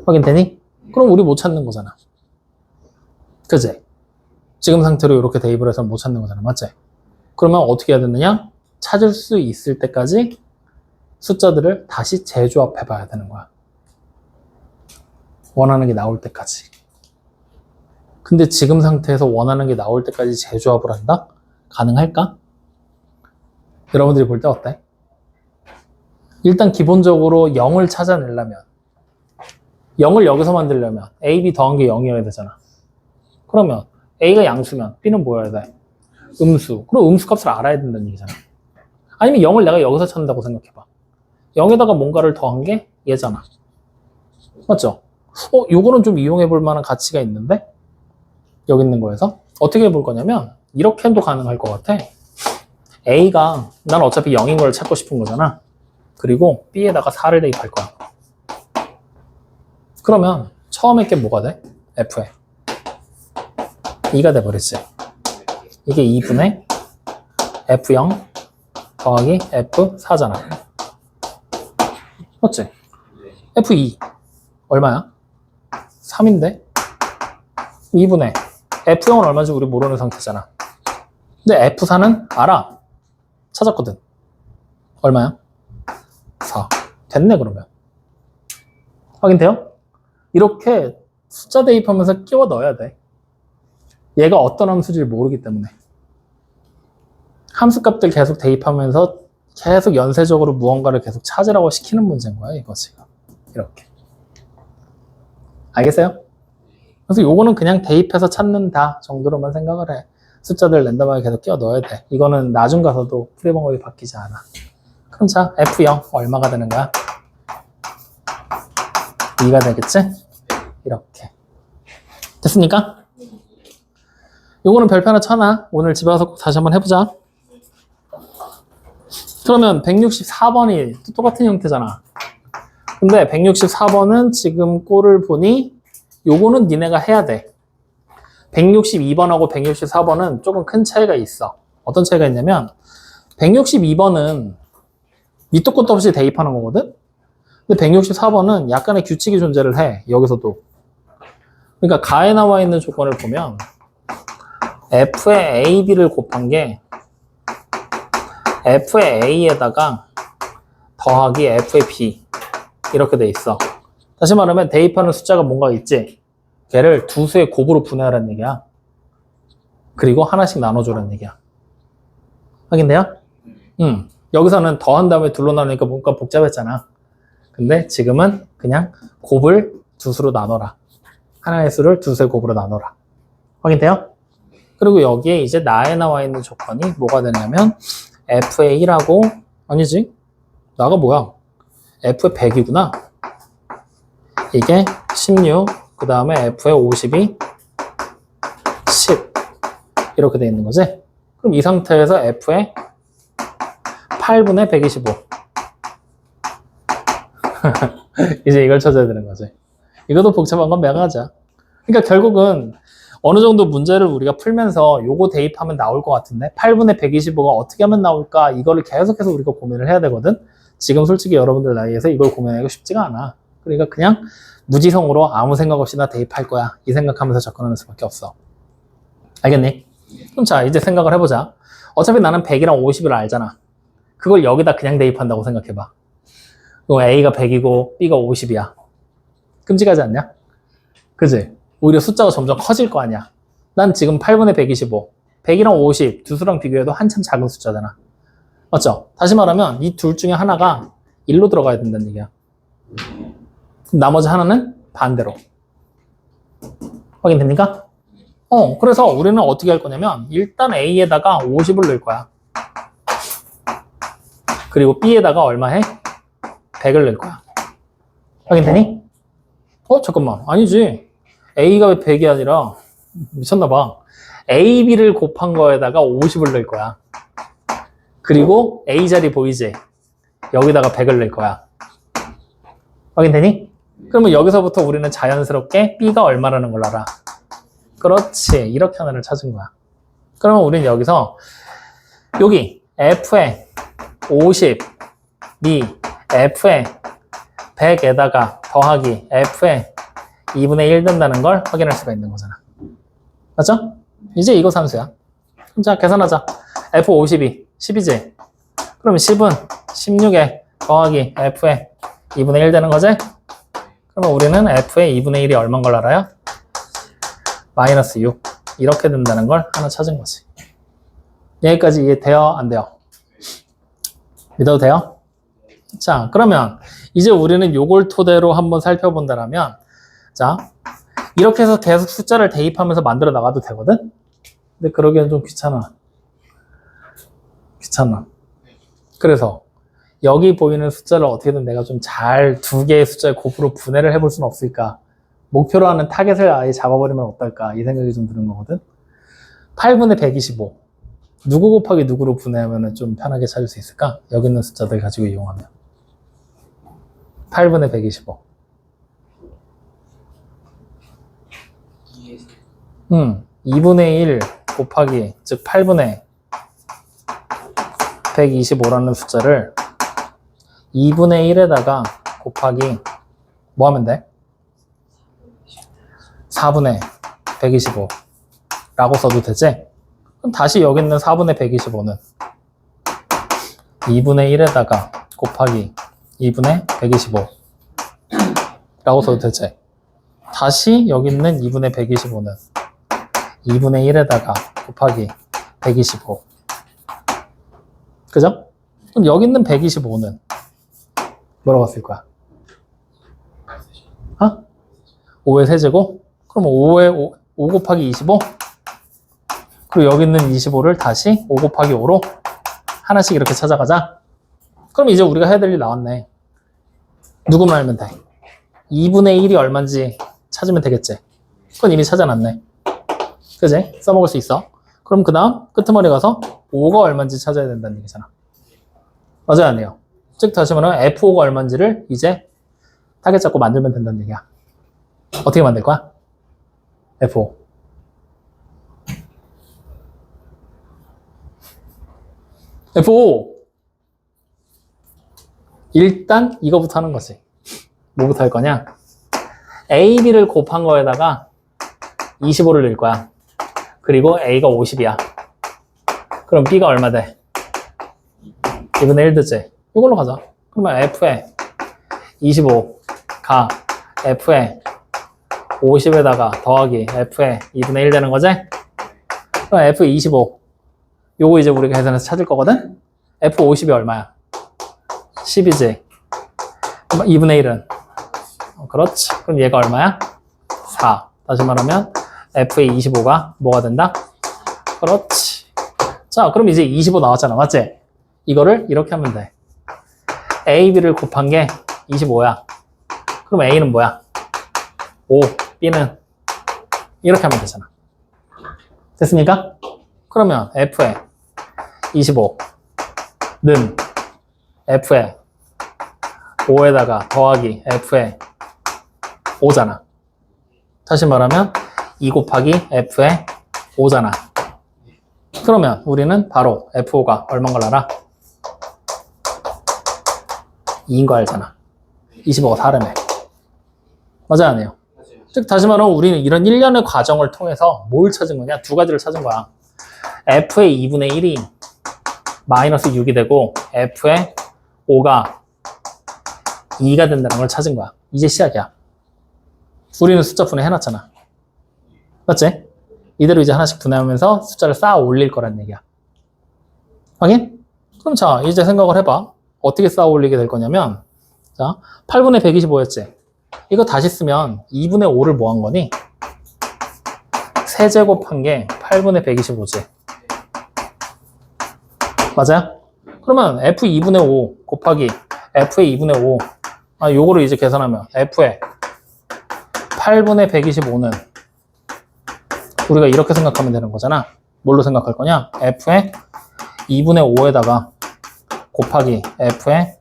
확인되니? 그럼 우리 못 찾는 거잖아. 그치? 지금 상태로 이렇게 대입을 해서 못 찾는 거잖아. 맞지? 그러면 어떻게 해야 되느냐? 찾을 수 있을 때까지 숫자들을 다시 재조합해 봐야 되는 거야. 원하는 게 나올 때까지. 근데 지금 상태에서 원하는 게 나올 때까지 재조합을 한다? 가능할까? 여러분들이 볼 때 어때? 일단 기본적으로 0을 찾아내려면 0을 여기서 만들려면 A, B 더한 게 0이어야 되잖아. 그러면 A가 양수면 B는 뭐여야 돼? 음수. 그럼 음수 값을 알아야 된다는 얘기잖아. 아니면 0을 내가 여기서 찾는다고 생각해봐. 0에다가 뭔가를 더한 게 얘잖아. 맞죠? 요거는 좀 이용해 볼 만한 가치가 있는데? 여기 있는 거에서? 어떻게 해볼 거냐면 이렇게 해도 가능할 것 같아. A가 난 어차피 0인 걸 찾고 싶은 거잖아. 그리고 B에다가 4를 대입할 거야. 그러면 처음에 게 뭐가 돼? F에 2가 돼버리지. 이게 2분의 F0 더하기 F4잖아. 맞지? F2 얼마야? 3인데 2분의 F0은 얼마인지 우리 모르는 상태잖아. 근데 F4는 알아. 찾았거든. 얼마야? 4. 됐네 그러면. 확인돼요? 이렇게 숫자 대입하면서 끼워 넣어야 돼. 얘가 어떤 함수인지 모르기 때문에. 함수값들 계속 대입하면서 계속 연쇄적으로 무언가를 계속 찾으라고 시키는 문제인 거야, 이거 지금. 이렇게. 알겠어요? 그래서 요거는 그냥 대입해서 찾는다 정도로만 생각을 해. 숫자들 랜덤하게 계속 끼워 넣어야 돼. 이거는 나중 가서도 풀이 방법이 바뀌지 않아. 그럼 자, F0 얼마가 되는 거야? 2가 되겠지? 이렇게. 됐습니까? 요거는 별표 하나 쳐놔. 오늘 집에 와서 꼭 다시 한번 해보자. 그러면 164번이 또 똑같은 형태잖아. 근데 164번은 지금 꼴을 보니 요거는 니네가 해야 돼. 162번하고 164번은 조금 큰 차이가 있어. 어떤 차이가 있냐면 162번은 밑도 끝도 없이 대입하는 거거든? 근데 164번은 약간의 규칙이 존재를 해. 여기서도. 그러니까 가에 나와 있는 조건을 보면 F의 A, B를 곱한 게 F의 A에다가 더하기 F의 B 이렇게 돼 있어. 다시 말하면 대입하는 숫자가 뭔가 있지. 걔를 두 수의 곱으로 분해하라는 얘기야. 그리고 하나씩 나눠주라는 얘기야. 확인돼요? 여기서는 더한 다음에 둘로 나누니까 뭔가 복잡했잖아. 근데 지금은 그냥 곱을 두 수로 나눠라. 하나의 수를 두 수의 곱으로 나눠라. 확인돼요? 그리고 여기에 이제 나에 나와 있는 조건이 뭐가 되냐면 F의 1하고 아니지 나가 뭐야 F의 100이구나. 이게 16 그 다음에 F의 52 10 이렇게 돼 있는 거지. 그럼 이 상태에서 F의 8분의 125 이제 이걸 찾아야 되는 거지. 이것도 복잡한 건 매가하자. 그러니까 결국은 어느 정도 문제를 우리가 풀면서 요거 대입하면 나올 것 같은데 8분의 125가 어떻게 하면 나올까 이거를 계속해서 우리가 고민을 해야 되거든. 지금 솔직히 여러분들 나이에서 이걸 고민하기가 쉽지가 않아. 그러니까 그냥 무지성으로 아무 생각 없이 나 대입할 거야. 이 생각하면서 접근하는 수밖에 없어. 알겠니? 그럼 자, 이제 생각을 해보자. 어차피 나는 100이랑 50을 알잖아. 그걸 여기다 그냥 대입한다고 생각해봐. 그럼 A가 100이고 B가 50이야. 끔찍하지 않냐? 그지? 오히려 숫자가 점점 커질 거 아니야. 난 지금 8분의 125. 100이랑 50 두 수랑 비교해도 한참 작은 숫자잖아. 맞죠? 다시 말하면 이 둘 중에 하나가 1로 들어가야 된다는 얘기야. 그럼 나머지 하나는 반대로. 확인됩니까? 그래서 우리는 어떻게 할 거냐면 일단 A에다가 50을 넣을 거야. 그리고 B에다가 얼마 해? 100을 넣을 거야. 확인되니? 잠깐만. 아니지. A가 왜 100이 아니라 미쳤나봐. A, B를 곱한 거에다가 50을 넣을 거야. 그리고 A 자리 보이지? 여기다가 100을 넣을 거야. 확인되니? 그러면 여기서부터 우리는 자연스럽게 B가 얼마라는 걸 알아. 그렇지. 이렇게 하나를 찾은 거야. 그러면 우리는 여기서 여기 F에 50, B, F에 100에다가 더하기 F에 2분의 1 된다는 걸 확인할 수가 있는 거잖아. 맞죠? 이제 이거 산수야. 그럼 자, 계산하자. F52, 10이지? 그럼 10은 16에 더하기 F에 2분의 1 되는 거지? 그러면 우리는 F의 2분의 1이 얼마인 걸 알아요? 마이너스 6. 이렇게 된다는 걸 하나 찾은 거지. 여기까지 이해돼요? 안 돼요? 믿어도 돼요? 자, 그러면 이제 우리는 요걸 토대로 한번 살펴본다라면, 자, 이렇게 해서 계속 숫자를 대입하면서 만들어 나가도 되거든? 근데 그러기엔 좀 귀찮아. 그래서 여기 보이는 숫자를 어떻게든 내가 좀 잘 두 개의 숫자의 곱으로 분해를 해볼 수는 없을까? 목표로 하는 타겟을 아예 잡아버리면 어떨까? 이 생각이 좀 드는 거거든? 8분의 125. 누구 곱하기 누구로 분해하면 좀 편하게 찾을 수 있을까? 여기 있는 숫자들 가지고 이용하면. 8분의 125. 2분의 1 곱하기, 즉 8분의 125라는 숫자를 2분의 1에다가 곱하기 뭐 하면 돼? 4분의 125라고 써도 되지? 그럼 다시 여기 있는 4분의 125는 2분의 1에다가 곱하기 2분의 125라고 써도 되지? 다시 여기 있는 2분의 125는 2분의 1에다가 곱하기 125. 그죠? 그럼 여기 있는 125는 뭐라고 쓸 거야? 5의 세제곱? 그럼 5 곱하기 25? 그리고 여기 있는 25를 다시 5 곱하기 5로 하나씩 이렇게 찾아가자. 그럼 이제 우리가 해야 될 일 나왔네. 누구만 알면 돼? 2분의 1이 얼마인지 찾으면 되겠지? 그건 이미 찾아놨네. 그지? 써먹을 수 있어. 그럼 그 다음 끄트머리 가서 5가 얼마인지 찾아야 된다는 얘기잖아. 맞아요, 안 돼요? 즉 다시 말하면 F5가 얼마인지를 이제 타겟 잡고 만들면 된다는 얘기야. 어떻게 만들 거야? F5. F5. 일단 이거부터 하는 거지. 뭐부터 할 거냐? A, B를 곱한 거에다가 25를 넣을 거야. 그리고 A가 50이야. 그럼 B가 얼마 돼? 2분의 1 되지? 이걸로 가자. 그러면 F에 25가 F에 50에다가 더하기 F에 2분의 1 되는 거지? 그럼 F 25. 요거 이제 우리가 계산해서 찾을 거거든? F 50이 얼마야? 10이지? 2분의 1은? 그렇지. 그럼 얘가 얼마야? 4. 다시 말하면 F의 25가 뭐가 된다? 그렇지. 자, 그럼 이제 25 나왔잖아. 맞지? 이거를 이렇게 하면 돼. A, B를 곱한 게 25야. 그럼 A는 뭐야? 5. B는 이렇게 하면 되잖아. 됐습니까? 그러면 F에 25는 F에 5에다가 더하기 F에 5잖아. 다시 말하면 2 곱하기 F에 5잖아. 그러면 우리는 바로 F5가 얼마인 걸 알아? 2인 거 알잖아. 25가 4래매. 맞아요, 안 해요? 맞아요. 즉, 다시 말하면 우리는 이런 일련의 과정을 통해서 뭘 찾은 거냐? 두 가지를 찾은 거야. f의 2분의 1이 마이너스 6이 되고 f의 5가 2가 된다는 걸 찾은 거야. 이제 시작이야. 우리는 숫자 분해 해놨잖아. 맞지? 이대로 이제 하나씩 분해하면서 숫자를 쌓아 올릴 거란 얘기야. 확인? 그럼 자, 이제 생각을 해봐. 어떻게 쌓아 올리게 될 거냐면, 자, 8분의 125였지? 이거 다시 쓰면 2분의 5를 뭐 한 거니? 세제곱한 게 8분의 125지. 맞아요? 그러면 f2분의 5 곱하기 f의 2분의 5. 요거를 이제 계산하면 f의 8분의 125는 우리가 이렇게 생각하면 되는 거잖아. 뭘로 생각할 거냐? f의 2분의 5에다가 곱하기 f의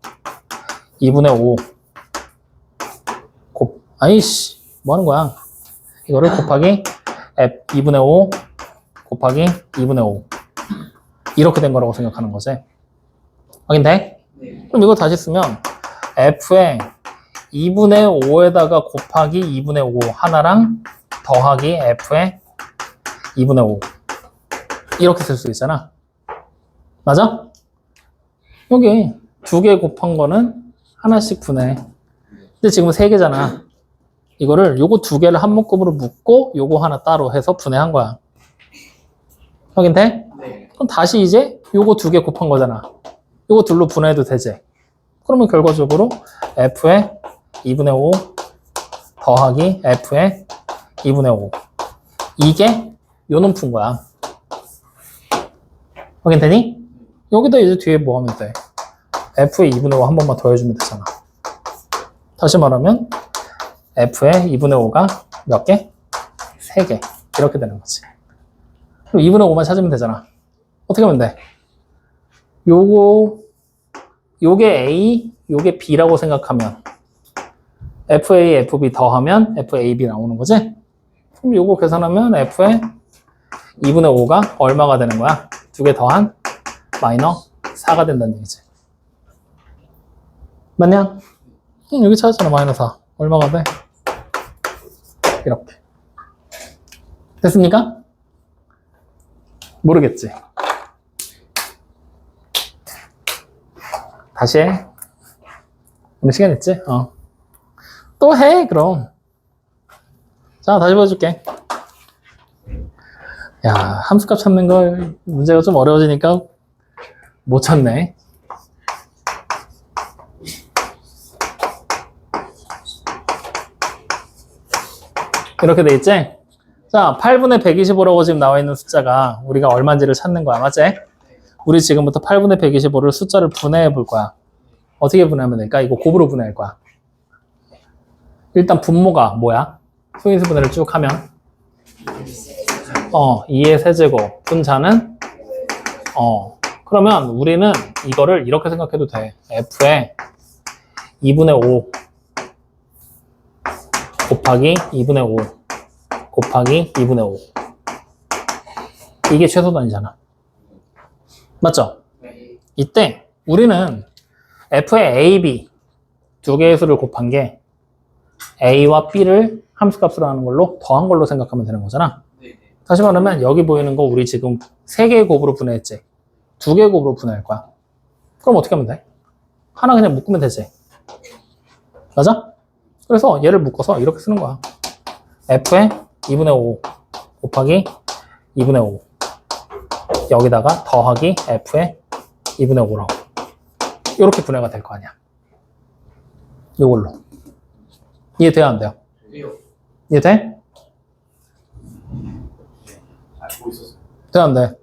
2분의 5 아이씨 뭐 하는 거야? 이거를 곱하기 f 2분의 5 곱하기 2분의 5 이렇게 된 거라고 생각하는 거지. 확인돼? 네. 그럼 이거 다시 쓰면 f의 2분의 5에다가 곱하기 2분의 5 하나랑 더하기 f의 2분의 5 이렇게 쓸 수 있잖아. 맞아? 여기 두 개 곱한 거는 하나씩 분해. 근데 지금 세 개잖아. 이거를 요거 두 개를 한 묶음으로 묶고 요거 하나 따로 해서 분해한 거야. 확인돼? 네. 그럼 다시 이제 요거 두 개 곱한 거잖아. 요거 둘로 분해해도 되지. 그러면 결과적으로 f의 2분의 5 더하기 f의 2분의 5 이게 요놈 푼 거야. 확인되니? 여기다 이제 뒤에 뭐 하면 돼? f의 2분의 5 한 번만 더 해주면 되잖아. 다시 말하면 f의 2분의 5가 몇 개? 3개. 이렇게 되는 거지. 그럼 2분의 5만 찾으면 되잖아. 어떻게 하면 돼? 요게 A, 요게 B라고 생각하면 FA, FB 더하면 FAB 나오는 거지? 그럼 요거 계산하면 F의 2분의 5가 얼마가 되는 거야? 두 개 더한 마이너 4가 된다는 얘기지. 맞냐? 여기 찾았잖아, 마이너 4. 얼마가 돼? 이렇게. 됐습니까? 모르겠지? 다시 해. 오늘 시간 있지? 또 해, 그럼. 자, 다시 보여줄게. 야, 함수값 찾는 거 문제가 좀 어려워지니까 못 찾네. 이렇게 돼 있지? 자, 8분의 125라고 지금 나와 있는 숫자가 우리가 얼마인지를 찾는 거야, 맞지? 우리 지금부터 8분의 125를 숫자를 분해해 볼 거야. 어떻게 분해하면 될까? 이거 곱으로 분해할 거야. 일단 분모가 뭐야? 소인수 분해를 쭉 하면 2의 세제곱 분자는 그러면 우리는 이거를 이렇게 생각해도 돼. f의 2분의 5 곱하기 2분의 5 곱하기 2분의 5 이게 최소단위잖아. 맞죠? 네. 이때 우리는 f의 a, b 두 개의 수를 곱한 게 a와 b를 함수값으로 하는 걸로 더한 걸로 생각하면 되는 거잖아. 네. 다시 말하면 여기 보이는 거 우리 지금 3개의 곱으로 분해했지. 2개의 곱으로 분해할 거야. 그럼 어떻게 하면 돼? 하나 그냥 묶으면 되지. 맞아? 그래서 얘를 묶어서 이렇게 쓰는 거야. f의 2분의 5 곱하기 2분의 5 여기다가 더하기 f의 2분의 5라고 이렇게 분해가 될 거 아니야. 이걸로. 이해돼요? 안 돼요? 왜요? 이해돼? 알고 있었어요. 돼? 안 돼?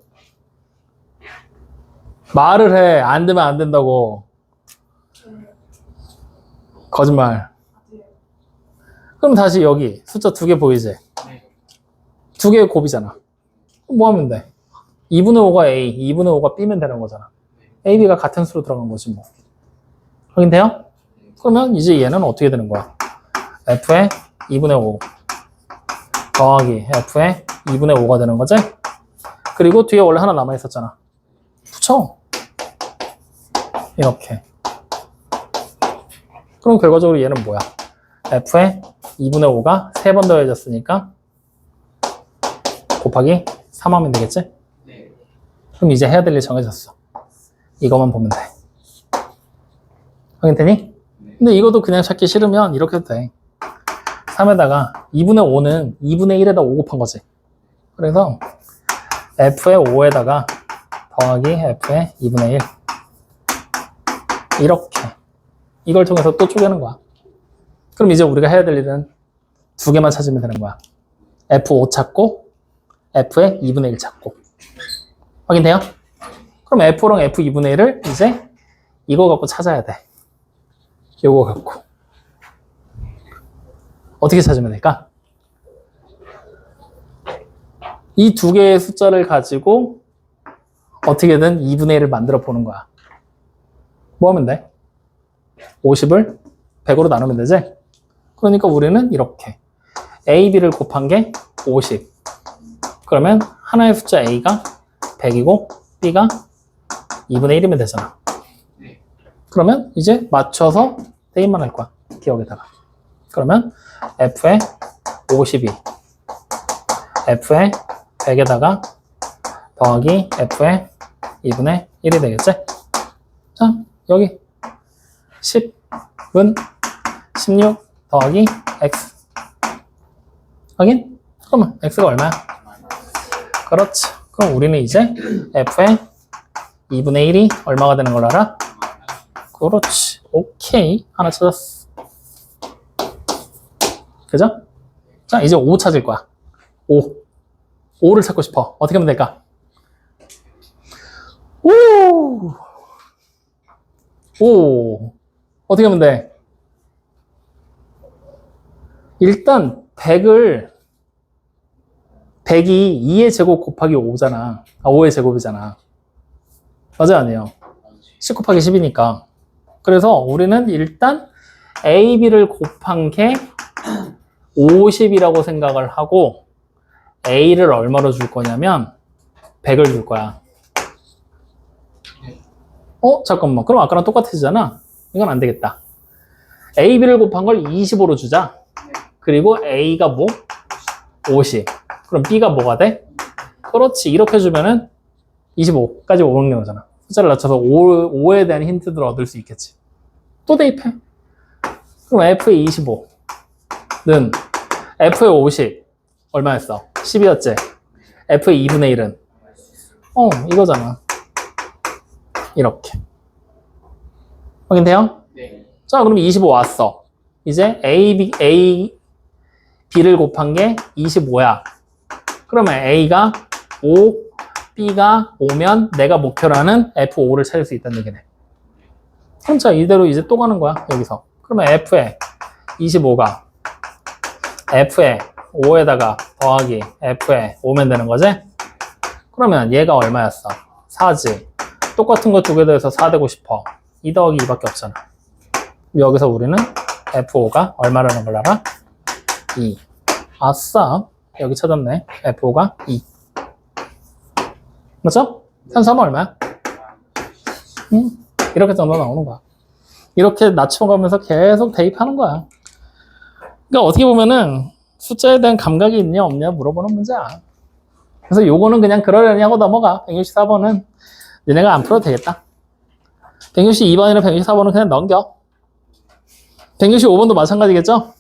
말을 해. 안 되면 안 된다고. 거짓말. 그럼 다시 여기 숫자 2개 보이지? 네. 2개의 곱이잖아. 뭐 하면 돼? 2분의 5가 A, 2분의 5가 B면 되는 거잖아. A, B가 같은 수로 들어간 거지 뭐. 확인돼요? 그러면 이제 얘는 어떻게 되는 거야? F의 2분의 5 더하기 F의 2분의 5가 되는 거지? 그리고 뒤에 원래 하나 남아있었잖아. 붙여. 이렇게. 그럼 결과적으로 얘는 뭐야? f의 2분의 5가 3번 더해졌으니까 곱하기 3 하면 되겠지? 네. 그럼 이제 해야 될 일 정해졌어. 이것만 보면 돼. 확인되니? 근데 이것도 그냥 찾기 싫으면 이렇게 해도 돼. 3에다가 2분의 5는 2분의 1에다 5 곱한 거지. 그래서 f의 5에다가 더하기 f의 2분의 1 이렇게 이걸 통해서 또 쪼개는 거야. 그럼 이제 우리가 해야 될 일은 두 개만 찾으면 되는 거야. f5 찾고 f의 2분의 1 찾고. 확인돼요? 그럼 f5랑 f 2분의 1을 이제 이거 갖고 찾아야 돼. 요거 갖고. 어떻게 찾으면 될까? 이 두 개의 숫자를 가지고 어떻게든 2분의 1을 만들어 보는 거야. 뭐 하면 돼? 50을 100으로 나누면 되지? 그러니까 우리는 이렇게 A, B를 곱한 게 50. 그러면 하나의 숫자 A가 100이고 B가 2분의 1이면 되잖아. 그러면 이제 맞춰서 대입만 할 거야. 기억에다가. 그러면 F의 52 F의 100에다가 더하기 F의 2분의 1이 되겠지? 자, 여기 10은 16 더하기 X. 확인? 그러면 X가 얼마야? 그렇지. 그럼 우리는 이제 F의 2분의 1이 얼마가 되는 걸 알아? 그렇지. 오케이. 하나 찾았어. 그죠? 자, 이제 5 찾을 거야. 5. 5를 찾고 싶어. 어떻게 하면 될까? 오. 어떻게 하면 돼? 일단 100이 2의 제곱 곱하기 5잖아. 5의 제곱이잖아. 맞아요, 아니에요? 10 곱하기 10이니까. 그래서 우리는 일단 A, B를 곱한 게 50이라고 생각을 하고 A를 얼마로 줄 거냐면 100을 줄 거야. 잠깐만. 그럼 아까랑 똑같아지잖아. 이건 안 되겠다. A, B를 곱한 걸 25로 주자. 그리고 A가 뭐? 50. 그럼 B가 뭐가 돼? 그렇지. 이렇게 주면은 25까지 500 나오잖아. 숫자를 낮춰서 5에 대한 힌트들을 얻을 수 있겠지. 또 대입해. 그럼 F의 25는 F의 50 얼마였어? 10이었지? F의 2분의 1은? 이거잖아. 이렇게. 확인돼요? 네. 자, 그럼 25 왔어. 이제 B를 곱한 게 25야. 그러면 A가 5, B가 5면 내가 목표로 하는 F5를 찾을 수 있다는 얘기네. 그럼 자, 이대로 이제 또 가는 거야, 여기서. 그러면 F에 25가 F에 5에다가 더하기 F에 5면 되는 거지? 그러면 얘가 얼마였어? 4지. 똑같은 거 두 개 더해서 4 되고 싶어. 2 더하기 2밖에 없잖아. 여기서 우리는 F5가 얼마라는 걸 알아? 2. 아싸. 여기 찾았네. F5가 2. 맞죠? 산수하면 얼마야? 이렇게 정도 나오는 거야. 이렇게 낮춰가면서 계속 대입하는 거야. 그러니까 어떻게 보면은 숫자에 대한 감각이 있냐 없냐 물어보는 문제야. 그래서 요거는 그냥 그러려냐고 넘어가. 164번은 너네가 안 풀어도 되겠다. 162번이나 164번은 그냥 넘겨. 165번도 마찬가지겠죠?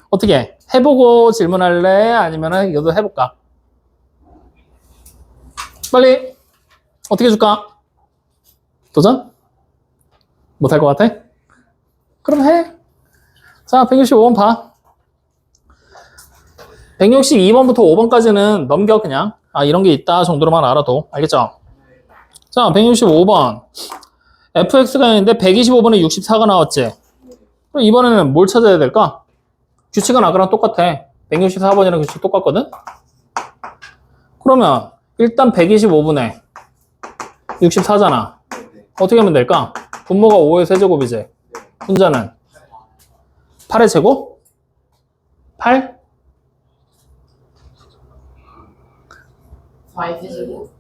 어떻게? 해보고 질문할래? 아니면은 이것도 해볼까? 빨리! 어떻게 해줄까? 도전? 못할 것 같아? 그럼 해. 자, 165번 봐. 162번부터 5번까지는 넘겨, 그냥. 이런 게 있다 정도로만 알아도. 알겠죠? 자, 165번. fx가 있는데 125번에 64가 나왔지? 그럼 이번에는 뭘 찾아야 될까? 규칙은 아까랑 똑같아. 164번이랑 규칙 똑같거든? 그러면 일단 125분의 64잖아. 어떻게 하면 될까? 분모가 5의 세제곱이지. 분자는 8의 제곱? 8? 4의 세제곱?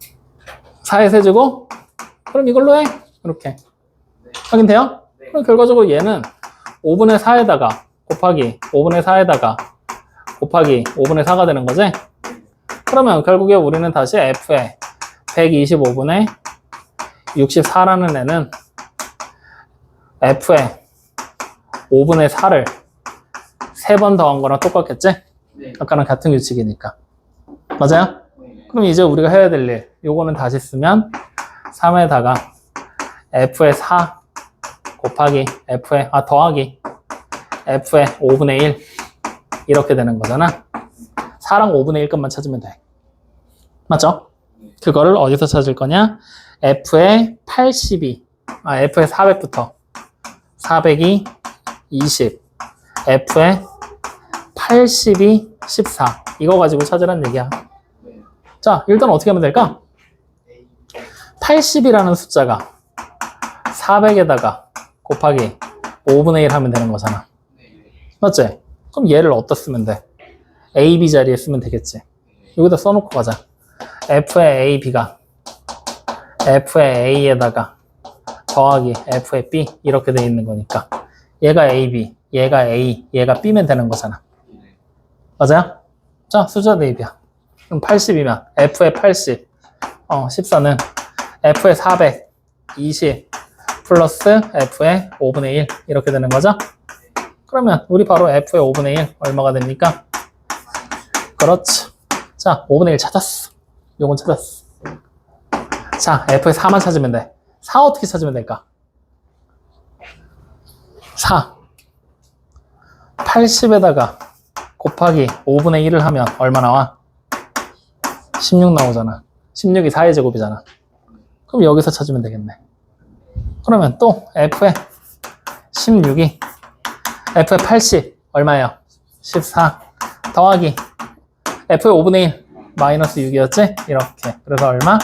4의 세제곱? 그럼 이걸로 해. 이렇게. 확인돼요? 그럼 결과적으로 얘는 5분의 4에다가 곱하기 5분의 4에다가 곱하기 5분의 4가 되는 거지? 그러면 결국에 우리는 다시 f의 125분의 64라는 애는 f의 5분의 4를 3번 더한 거랑 똑같겠지? 네. 아까랑 같은 규칙이니까. 맞아요? 네. 그럼 이제 우리가 해야 될 일, 요거는 다시 쓰면 3에다가 f의 4 곱하기 f의, 더하기 f의 5분의 1 이렇게 되는 거잖아. 4랑 5분의 1 값만 찾으면 돼. 맞죠? 그거를 어디서 찾을 거냐? f의 82, f의 400부터 400이 20, f의 80이 14 이거 가지고 찾으란 얘기야. 네. 자, 일단 어떻게 하면 될까? 80이라는 숫자가 400에다가 곱하기 5분의 1 하면 되는 거잖아. 맞지? 그럼 얘를 어디다 쓰면 돼? A, B 자리에 쓰면 되겠지. 여기다 써놓고 가자. F의 A, B가 F의 A에다가 더하기 F의 B 이렇게 돼 있는 거니까 얘가 A, B, 얘가 A, 얘가 B면 되는 거잖아. 맞아요? 자, 숫자 대입이야. 그럼 80이면 F의 80, 14는 F의 400, 20 플러스 F의 5분의 1 이렇게 되는 거죠? 그러면 우리 바로 F의 5분의 1 얼마가 됩니까? 그렇지. 자, 5분의 1 찾았어. 요건 찾았어. 자, F의 4만 찾으면 돼. 4 어떻게 찾으면 될까? 4 80에다가 곱하기 5분의 1을 하면 얼마 나와? 16 나오잖아. 16이 4의 제곱이잖아. 그럼 여기서 찾으면 되겠네. 그러면 또 F의 16이 F의 80 얼마예요? 14 더하기 F의 5분의 1 마이너스 6이었지? 이렇게. 그래서 얼마?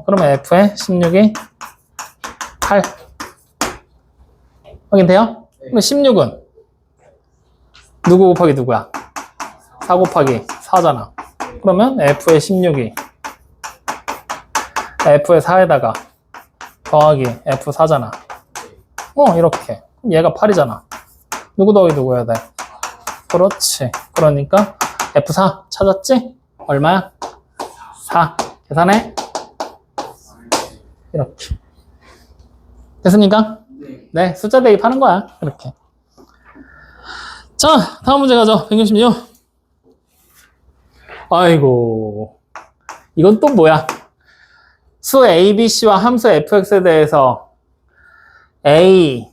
그러면 F의 16이 8 확인돼요? 그럼 16은 누구 곱하기 누구야? 4 곱하기 4잖아. 그러면 F의 16이 F의 4에다가 더하기 F4잖아. 이렇게. 그럼 얘가 8이잖아. 누구 더하기 누구여야 돼? 그렇지. 그러니까 F4 찾았지? 얼마야? 4. 계산해. 이렇게. 됐습니까? 네, 숫자 대입하는 거야. 이렇게. 자, 다음 문제 가죠. 166. 아이고. 이건 또 뭐야? 수 ABC와 함수 fx에 대해서 A,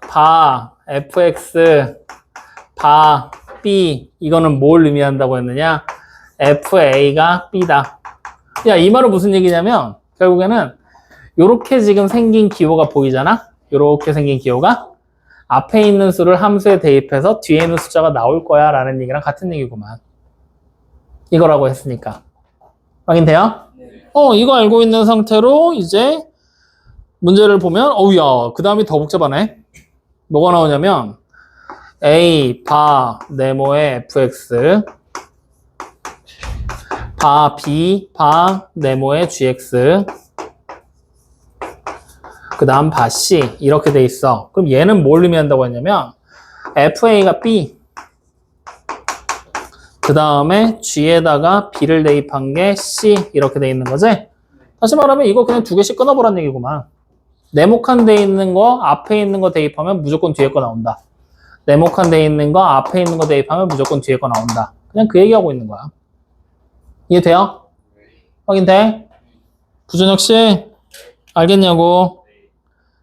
바, fx, 바, b 이거는 뭘 의미한다고 했느냐? fa가 b다. 야, 이 말은 무슨 얘기냐면 결국에는 요렇게 지금 생긴 기호가 보이잖아? 요렇게 생긴 기호가 앞에 있는 수를 함수에 대입해서 뒤에 있는 숫자가 나올 거야 라는 얘기랑 같은 얘기구만. 이거라고 했으니까. 확인돼요? 이거 알고 있는 상태로 이제 문제를 보면 어우야, 그 다음이 더 복잡하네. 뭐가 나오냐면 A, 바, 네모의 fx 바, b, 바, 네모의 gx 그 다음 바, c 이렇게 돼 있어. 그럼 얘는 뭘 의미한다고 했냐면 fa가 b 그 다음에 g에다가 b를 대입한 게 c 이렇게 돼 있는 거지? 다시 말하면 이거 그냥 두 개씩 끊어보라는 얘기구만. 네모칸 돼 있는 거 앞에 있는 거 대입하면 무조건 뒤에 거 나온다. 네모칸 돼 있는 거 앞에 있는 거 대입하면 무조건 뒤에 거 나온다. 그냥 그 얘기하고 있는 거야. 이해돼요? 확인돼? 부준혁 씨 알겠냐고?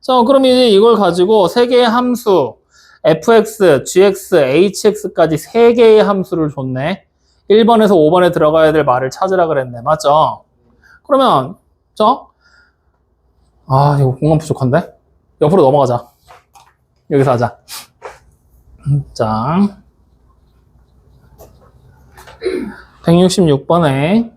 자, 그럼 이제 이걸 가지고 세 개의 함수 fx, gx, hx까지 세 개의 함수를 줬네. 1번에서 5번에 들어가야 될 말을 찾으라 그랬네. 맞죠? 그러면 이거 공간 부족한데? 옆으로 넘어가자. 여기서 하자. 자, 166번에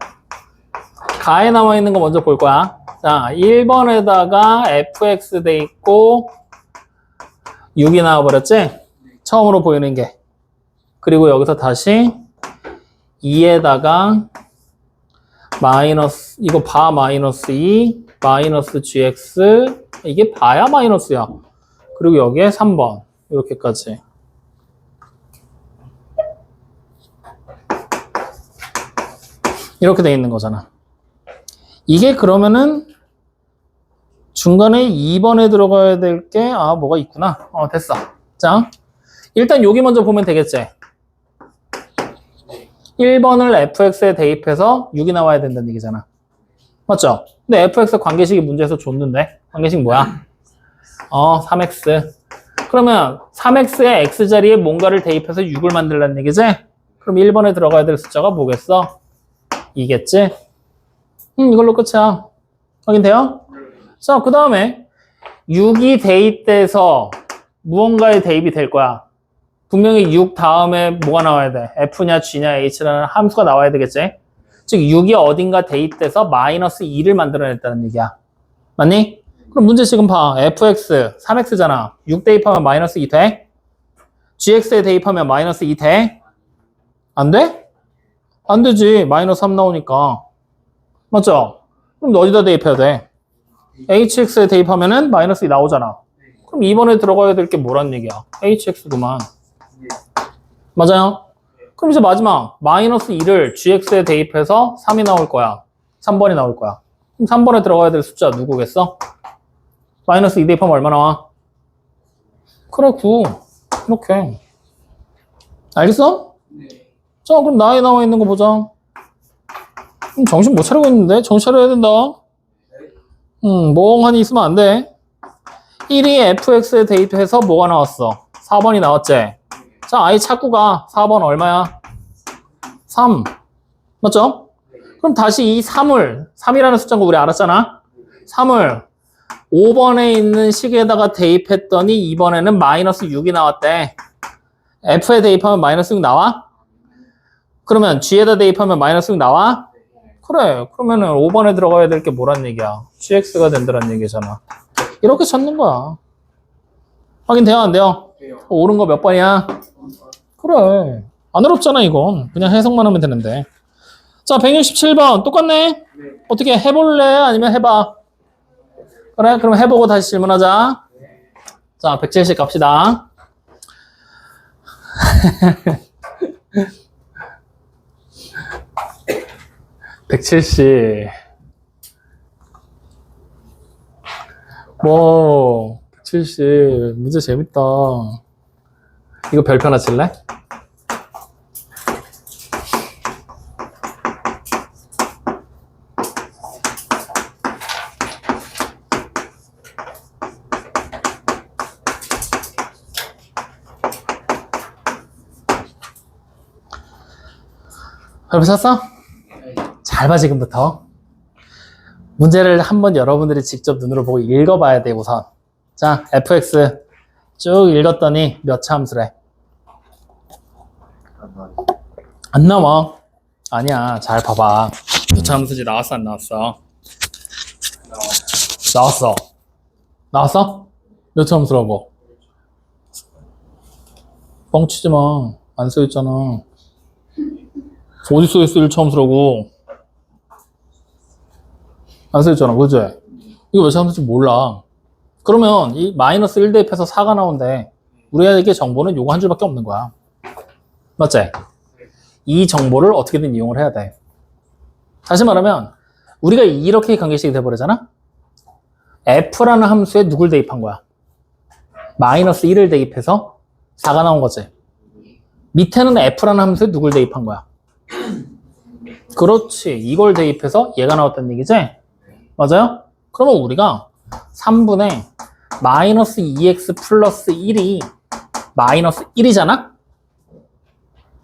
가에 나와 있는 거 먼저 볼 거야. 자, 1번에다가 fx 돼 있고 6이 나와버렸지? 처음으로 보이는 게. 그리고 여기서 다시 2에다가 마이너스, 이거 바 마이너스 2, 마이너스 gx, 이게 바야 마이너스야. 그리고 여기에 3번. 이렇게까지. 이렇게 돼 있는 거잖아. 이게 그러면은 중간에 2번에 들어가야 될 게, 뭐가 있구나. 됐어. 자, 일단 여기 먼저 보면 되겠지. 1번을 fx에 대입해서 6이 나와야 된다는 얘기잖아. 맞죠? 근데 fx 관계식이 문제에서 줬는데, 관계식 뭐야? 3x. 그러면 3x의 x자리에 뭔가를 대입해서 6을 만들라는 얘기지? 그럼 1번에 들어가야 될 숫자가 뭐겠어? 2겠지? 이걸로 끝이야. 확인돼요? 자, 그 다음에 6이 대입돼서 무언가에 대입이 될 거야. 분명히 6 다음에 뭐가 나와야 돼? F냐, G냐, H라는 함수가 나와야 되겠지? 즉 6이 어딘가 대입돼서 마이너스 2를 만들어냈다는 얘기야. 맞니? 그럼 문제 지금 봐. fx 3x잖아. 6 대입하면 마이너스 2 돼? gx에 대입하면 마이너스 2 돼? 안 돼? 안 되지. 마이너스 3 나오니까. 맞죠? 그럼 어디다 대입해야 돼? hx에 대입하면은 마이너스 2 나오잖아. 그럼 2번에 들어가야 될 게 뭐란 얘기야? hx구만. 맞아요? 그럼 이제 마지막 마이너스 2를 gx에 대입해서 3이 나올 거야. 3번이 나올 거야. 그럼 3번에 들어가야 될 숫자 누구겠어? 마이너스 2 대입하면 얼마 나와? 그래, 9. 이렇게. 알겠어? 자, 그럼 나에 나와 있는 거 보자. 정신 못 차리고 있는데? 정신 차려야 된다. 멍하니 있으면 안 돼. 1이 fx에 대입해서 뭐가 나왔어? 4번이 나왔지? 자, 아이 찾고 가. 4번 얼마야? 3. 맞죠? 그럼 다시 이 3이라는 숫자인 거 우리 알았잖아? 3을 5번에 있는 식에다가 대입했더니 이번에는 마이너스 6이 나왔대. F에 대입하면 마이너스 6 나와? 그러면 G에다 대입하면 마이너스 6 나와? 그래. 그러면은 5번에 들어가야 될 게 뭐란 얘기야? GX가 된다는 얘기잖아. 이렇게 찾는 거야. 확인돼요? 안 돼요? 옳은 거 몇 번이야? 그래. 안 어렵잖아, 이건. 그냥 해석만 하면 되는데. 자, 167번. 똑같네? 어떻게 해볼래? 아니면 해봐? 그래, 그럼 해보고 다시 질문하자. 자, 170 갑시다. (170) 뭐 170 문제 재밌다. 이거 별표 하나 칠래? 별표 쳤어? 잘 봐, 지금부터. 문제를 한번 여러분들이 직접 눈으로 보고 읽어봐야 돼, 우선. 자, fx 쭉 읽었더니 몇 차 함수래? 안 나와. 아니야, 잘 봐봐. 몇 차 함수지? 나왔어, 안 나왔어? 나왔어. 나왔어? 몇 차 함수라고? 뻥치지 마. 안 써있잖아. 어디 써있어? 1차 함수라고. 안 써있잖아, 그지? 이거 몇 차 함수인지 몰라. 그러면 이 마이너스 1 대입해서 4가 나온대. 우리에게 정보는 요거 한 줄밖에 없는 거야. 맞지? 이 정보를 어떻게든 이용을 해야 돼. 다시 말하면 우리가 이렇게 관계식이 돼버리잖아? f라는 함수에 누굴 대입한 거야? 마이너스 1을 대입해서 4가 나온 거지. 밑에는 f라는 함수에 누굴 대입한 거야? 그렇지. 이걸 대입해서 얘가 나왔다는 얘기지? 맞아요? 그러면 우리가 3분의 마이너스 2x 플러스 1이 마이너스 1이잖아?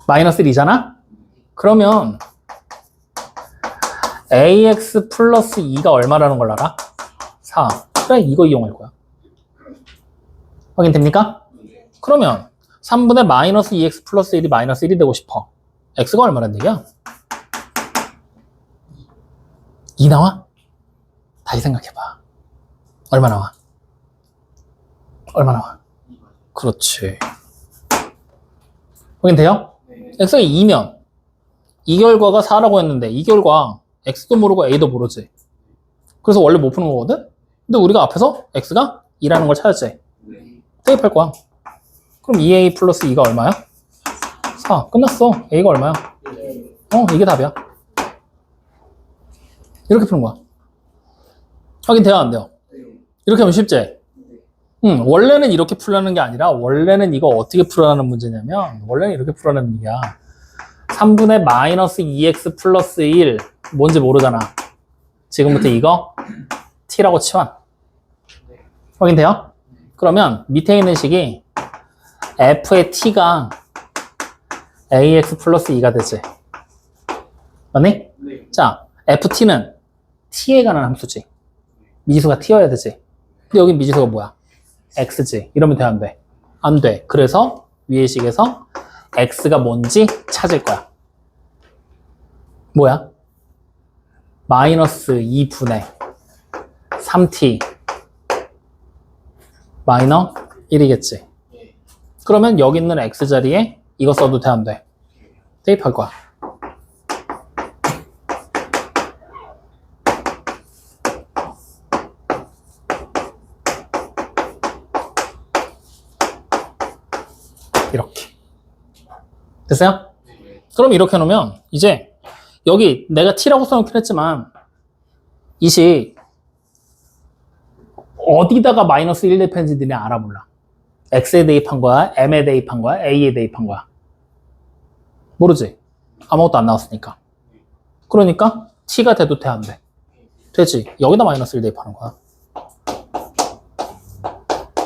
마이너스 1이잖아? 그러면 ax 플러스 2가 얼마라는 걸 알아? 4. 그래, 이거 이용할 거야. 확인됩니까? 그러면 3분의 마이너스 2x 플러스 1이 마이너스 1이 되고 싶어. x가 얼마란 얘기야? 2 나와? 다시 생각해봐. 얼마 나와? 얼마 나와? 그렇지. 확인돼요? x가 2면 이 결과가 4라고 했는데 이 결과 x도 모르고 a도 모르지. 그래서 원래 못 푸는 거거든? 근데 우리가 앞에서 x가 2라는 걸 찾았지. 대입할 거야. 그럼 2a 플러스 2가 얼마야? 4. 끝났어. a가 얼마야? 이게 답이야. 이렇게 푸는 거야. 확인돼요, 안 돼요? 이렇게 하면 쉽지? 원래는 이렇게 풀라는 게 아니라 원래는 이거 어떻게 풀라는 문제냐면 원래는 이렇게 풀라는 얘기야. 3분의 마이너스 2x 플러스 1 뭔지 모르잖아. 지금부터 이거 t라고 치환. 확인돼요? 그러면 밑에 있는 식이 f의 t가 ax 플러스 2가 되지. 맞니? 네. 자, ft는 t에 관한 함수지. 미지수가 t여야 되지. 근데 여기 미지수가 뭐야? x지. 이러면 돼, 안 돼? 안 돼. 그래서 위의 식에서 x가 뭔지 찾을 거야. 뭐야? 마이너스 2분의 3t 마이너 1이겠지. 그러면 여기 있는 x 자리에 이거 써도 돼, 안 돼? 대입할 거야. 이렇게. 됐어요? 그럼 이렇게 놓으면 이제 여기 내가 t라고 써놓긴 했지만 이 식 어디다가 마이너스 1 대입했는지 니네 알아 몰라? x에 대입한 거야? m에 대입한 거야? a에 대입한 거야? 모르지? 아무것도 안 나왔으니까. 그러니까 t가 돼도 돼, 안 돼? 되지. 여기다 마이너스 1 대입하는 거야.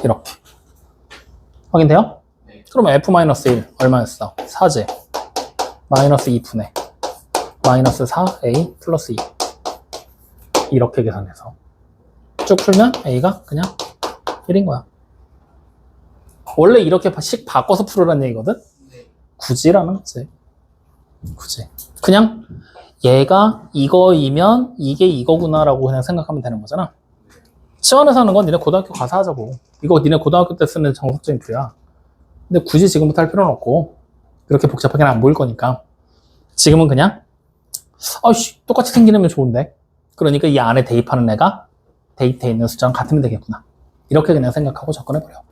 이렇게. 확인돼요? 그럼 f-1 얼마였어? 4제 마이너스 2분의 마이너스 4a 플러스 2 이렇게 계산해서 쭉 풀면 a가 그냥 1인 거야. 원래 이렇게 식 바꿔서 풀으라는 얘기거든? 굳이라는 거지. 굳이. 그냥 얘가 이거이면 이게 이거구나 라고 그냥 생각하면 되는 거잖아. 치환해서 하는 건 니네 고등학교 가서 하자고. 이거 니네 고등학교 때 쓰는 정석적인 풀이야. 근데 굳이 지금부터 할 필요는 없고 그렇게 복잡하게는 안 보일 거니까 지금은 그냥 아이씨 똑같이 생기면 좋은데 그러니까 이 안에 대입하는 애가 데이트에 있는 숫자랑 같으면 되겠구나 이렇게 그냥 생각하고 접근해버려.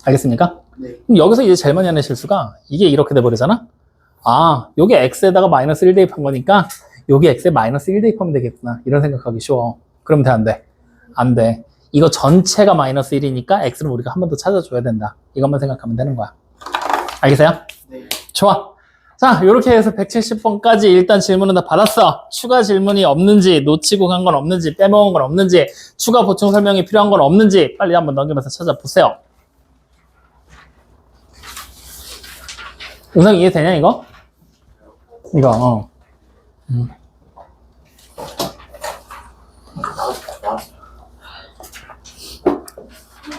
알겠습니까? 네. 그럼 여기서 이제 제일 많이 하는 실수가 이게 이렇게 돼버리잖아. 아 여기 x에다가 마이너스 1 대입한 거니까 여기 x에 마이너스 1 대입하면 되겠구나 이런 생각하기 쉬워. 그럼 돼, 안 돼? 안 돼. 이거 전체가 마이너스 1이니까 x를 우리가 한 번 더 찾아줘야 된다. 이것만 생각하면 되는 거야. 알겠어요? 네. 좋아. 자, 이렇게 해서 170번까지 일단 질문은 다 받았어. 추가 질문이 없는지, 놓치고 간 건 없는지, 빼먹은 건 없는지, 추가 보충 설명이 필요한 건 없는지 빨리 한번 넘기면서 찾아보세요. 영상 이해되냐, 이거? 이거,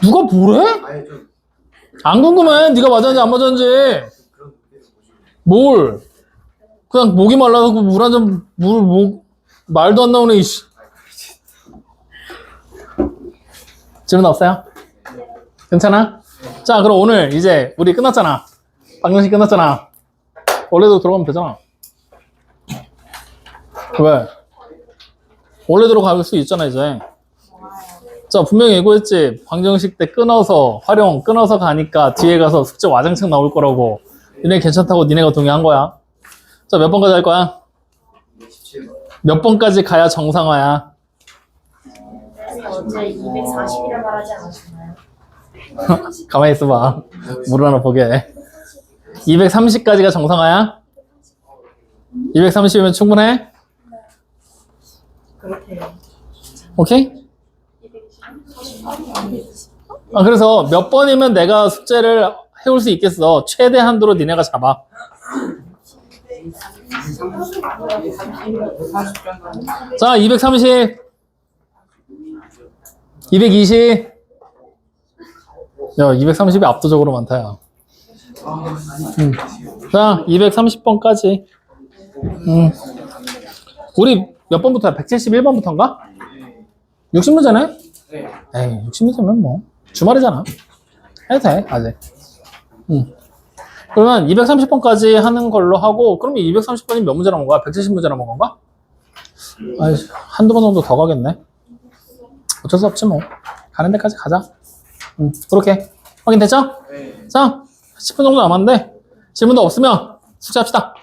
누가 뭐래? 아예 좀 안 궁금해. 네가 맞았는지 안 맞았는지. 그런 느낌을 보시면 뭘? 그냥 목이 말라서 물 한 잔, 말도 안 나오네, 이씨. 질문 없어요? 괜찮아? 자, 그럼 오늘 이제 우리 끝났잖아. 방정식 끝났잖아. 원래대로 들어가면 되잖아. 왜? 원래대로 갈 수 있잖아, 이제. 자, 분명히 예고했지. 방정식 때 끊어서, 끊어서 가니까 뒤에 가서 숙제 와장창 나올 거라고. 니네 괜찮다고 니네가 동의한 거야. 자, 몇 번까지 할 거야? 17번. 몇 번까지 가야 정상화야? 어제 240이라 말하지 않았나요? 가만히 있어봐. 물 하나 보게. 230까지가 정상화야? 230이면 충분해? 그렇대요. 오케이? 아, 그래서 몇 번이면 내가 숙제를 해올 수 있겠어. 최대 한도로 니네가 잡아. 자, 230, 220. 야, 230이 압도적으로 많다, 야. 자, 230번까지. 우리 몇 번부터야? 171번부터인가? 60문제네? 네. 에이, 60문제면 뭐. 주말이잖아. 해도 돼, 아직. 그러면 230번까지 하는 걸로 하고, 그러면 230번이 몇 문제 남은 거야? 170문제 남은 건가? 아이, 한두 번 정도 더 가겠네. 어쩔 수 없지, 뭐. 가는 데까지 가자. 그렇게. 확인됐죠? 네. 자, 10분 정도 남았는데 질문도 없으면 숙제합시다.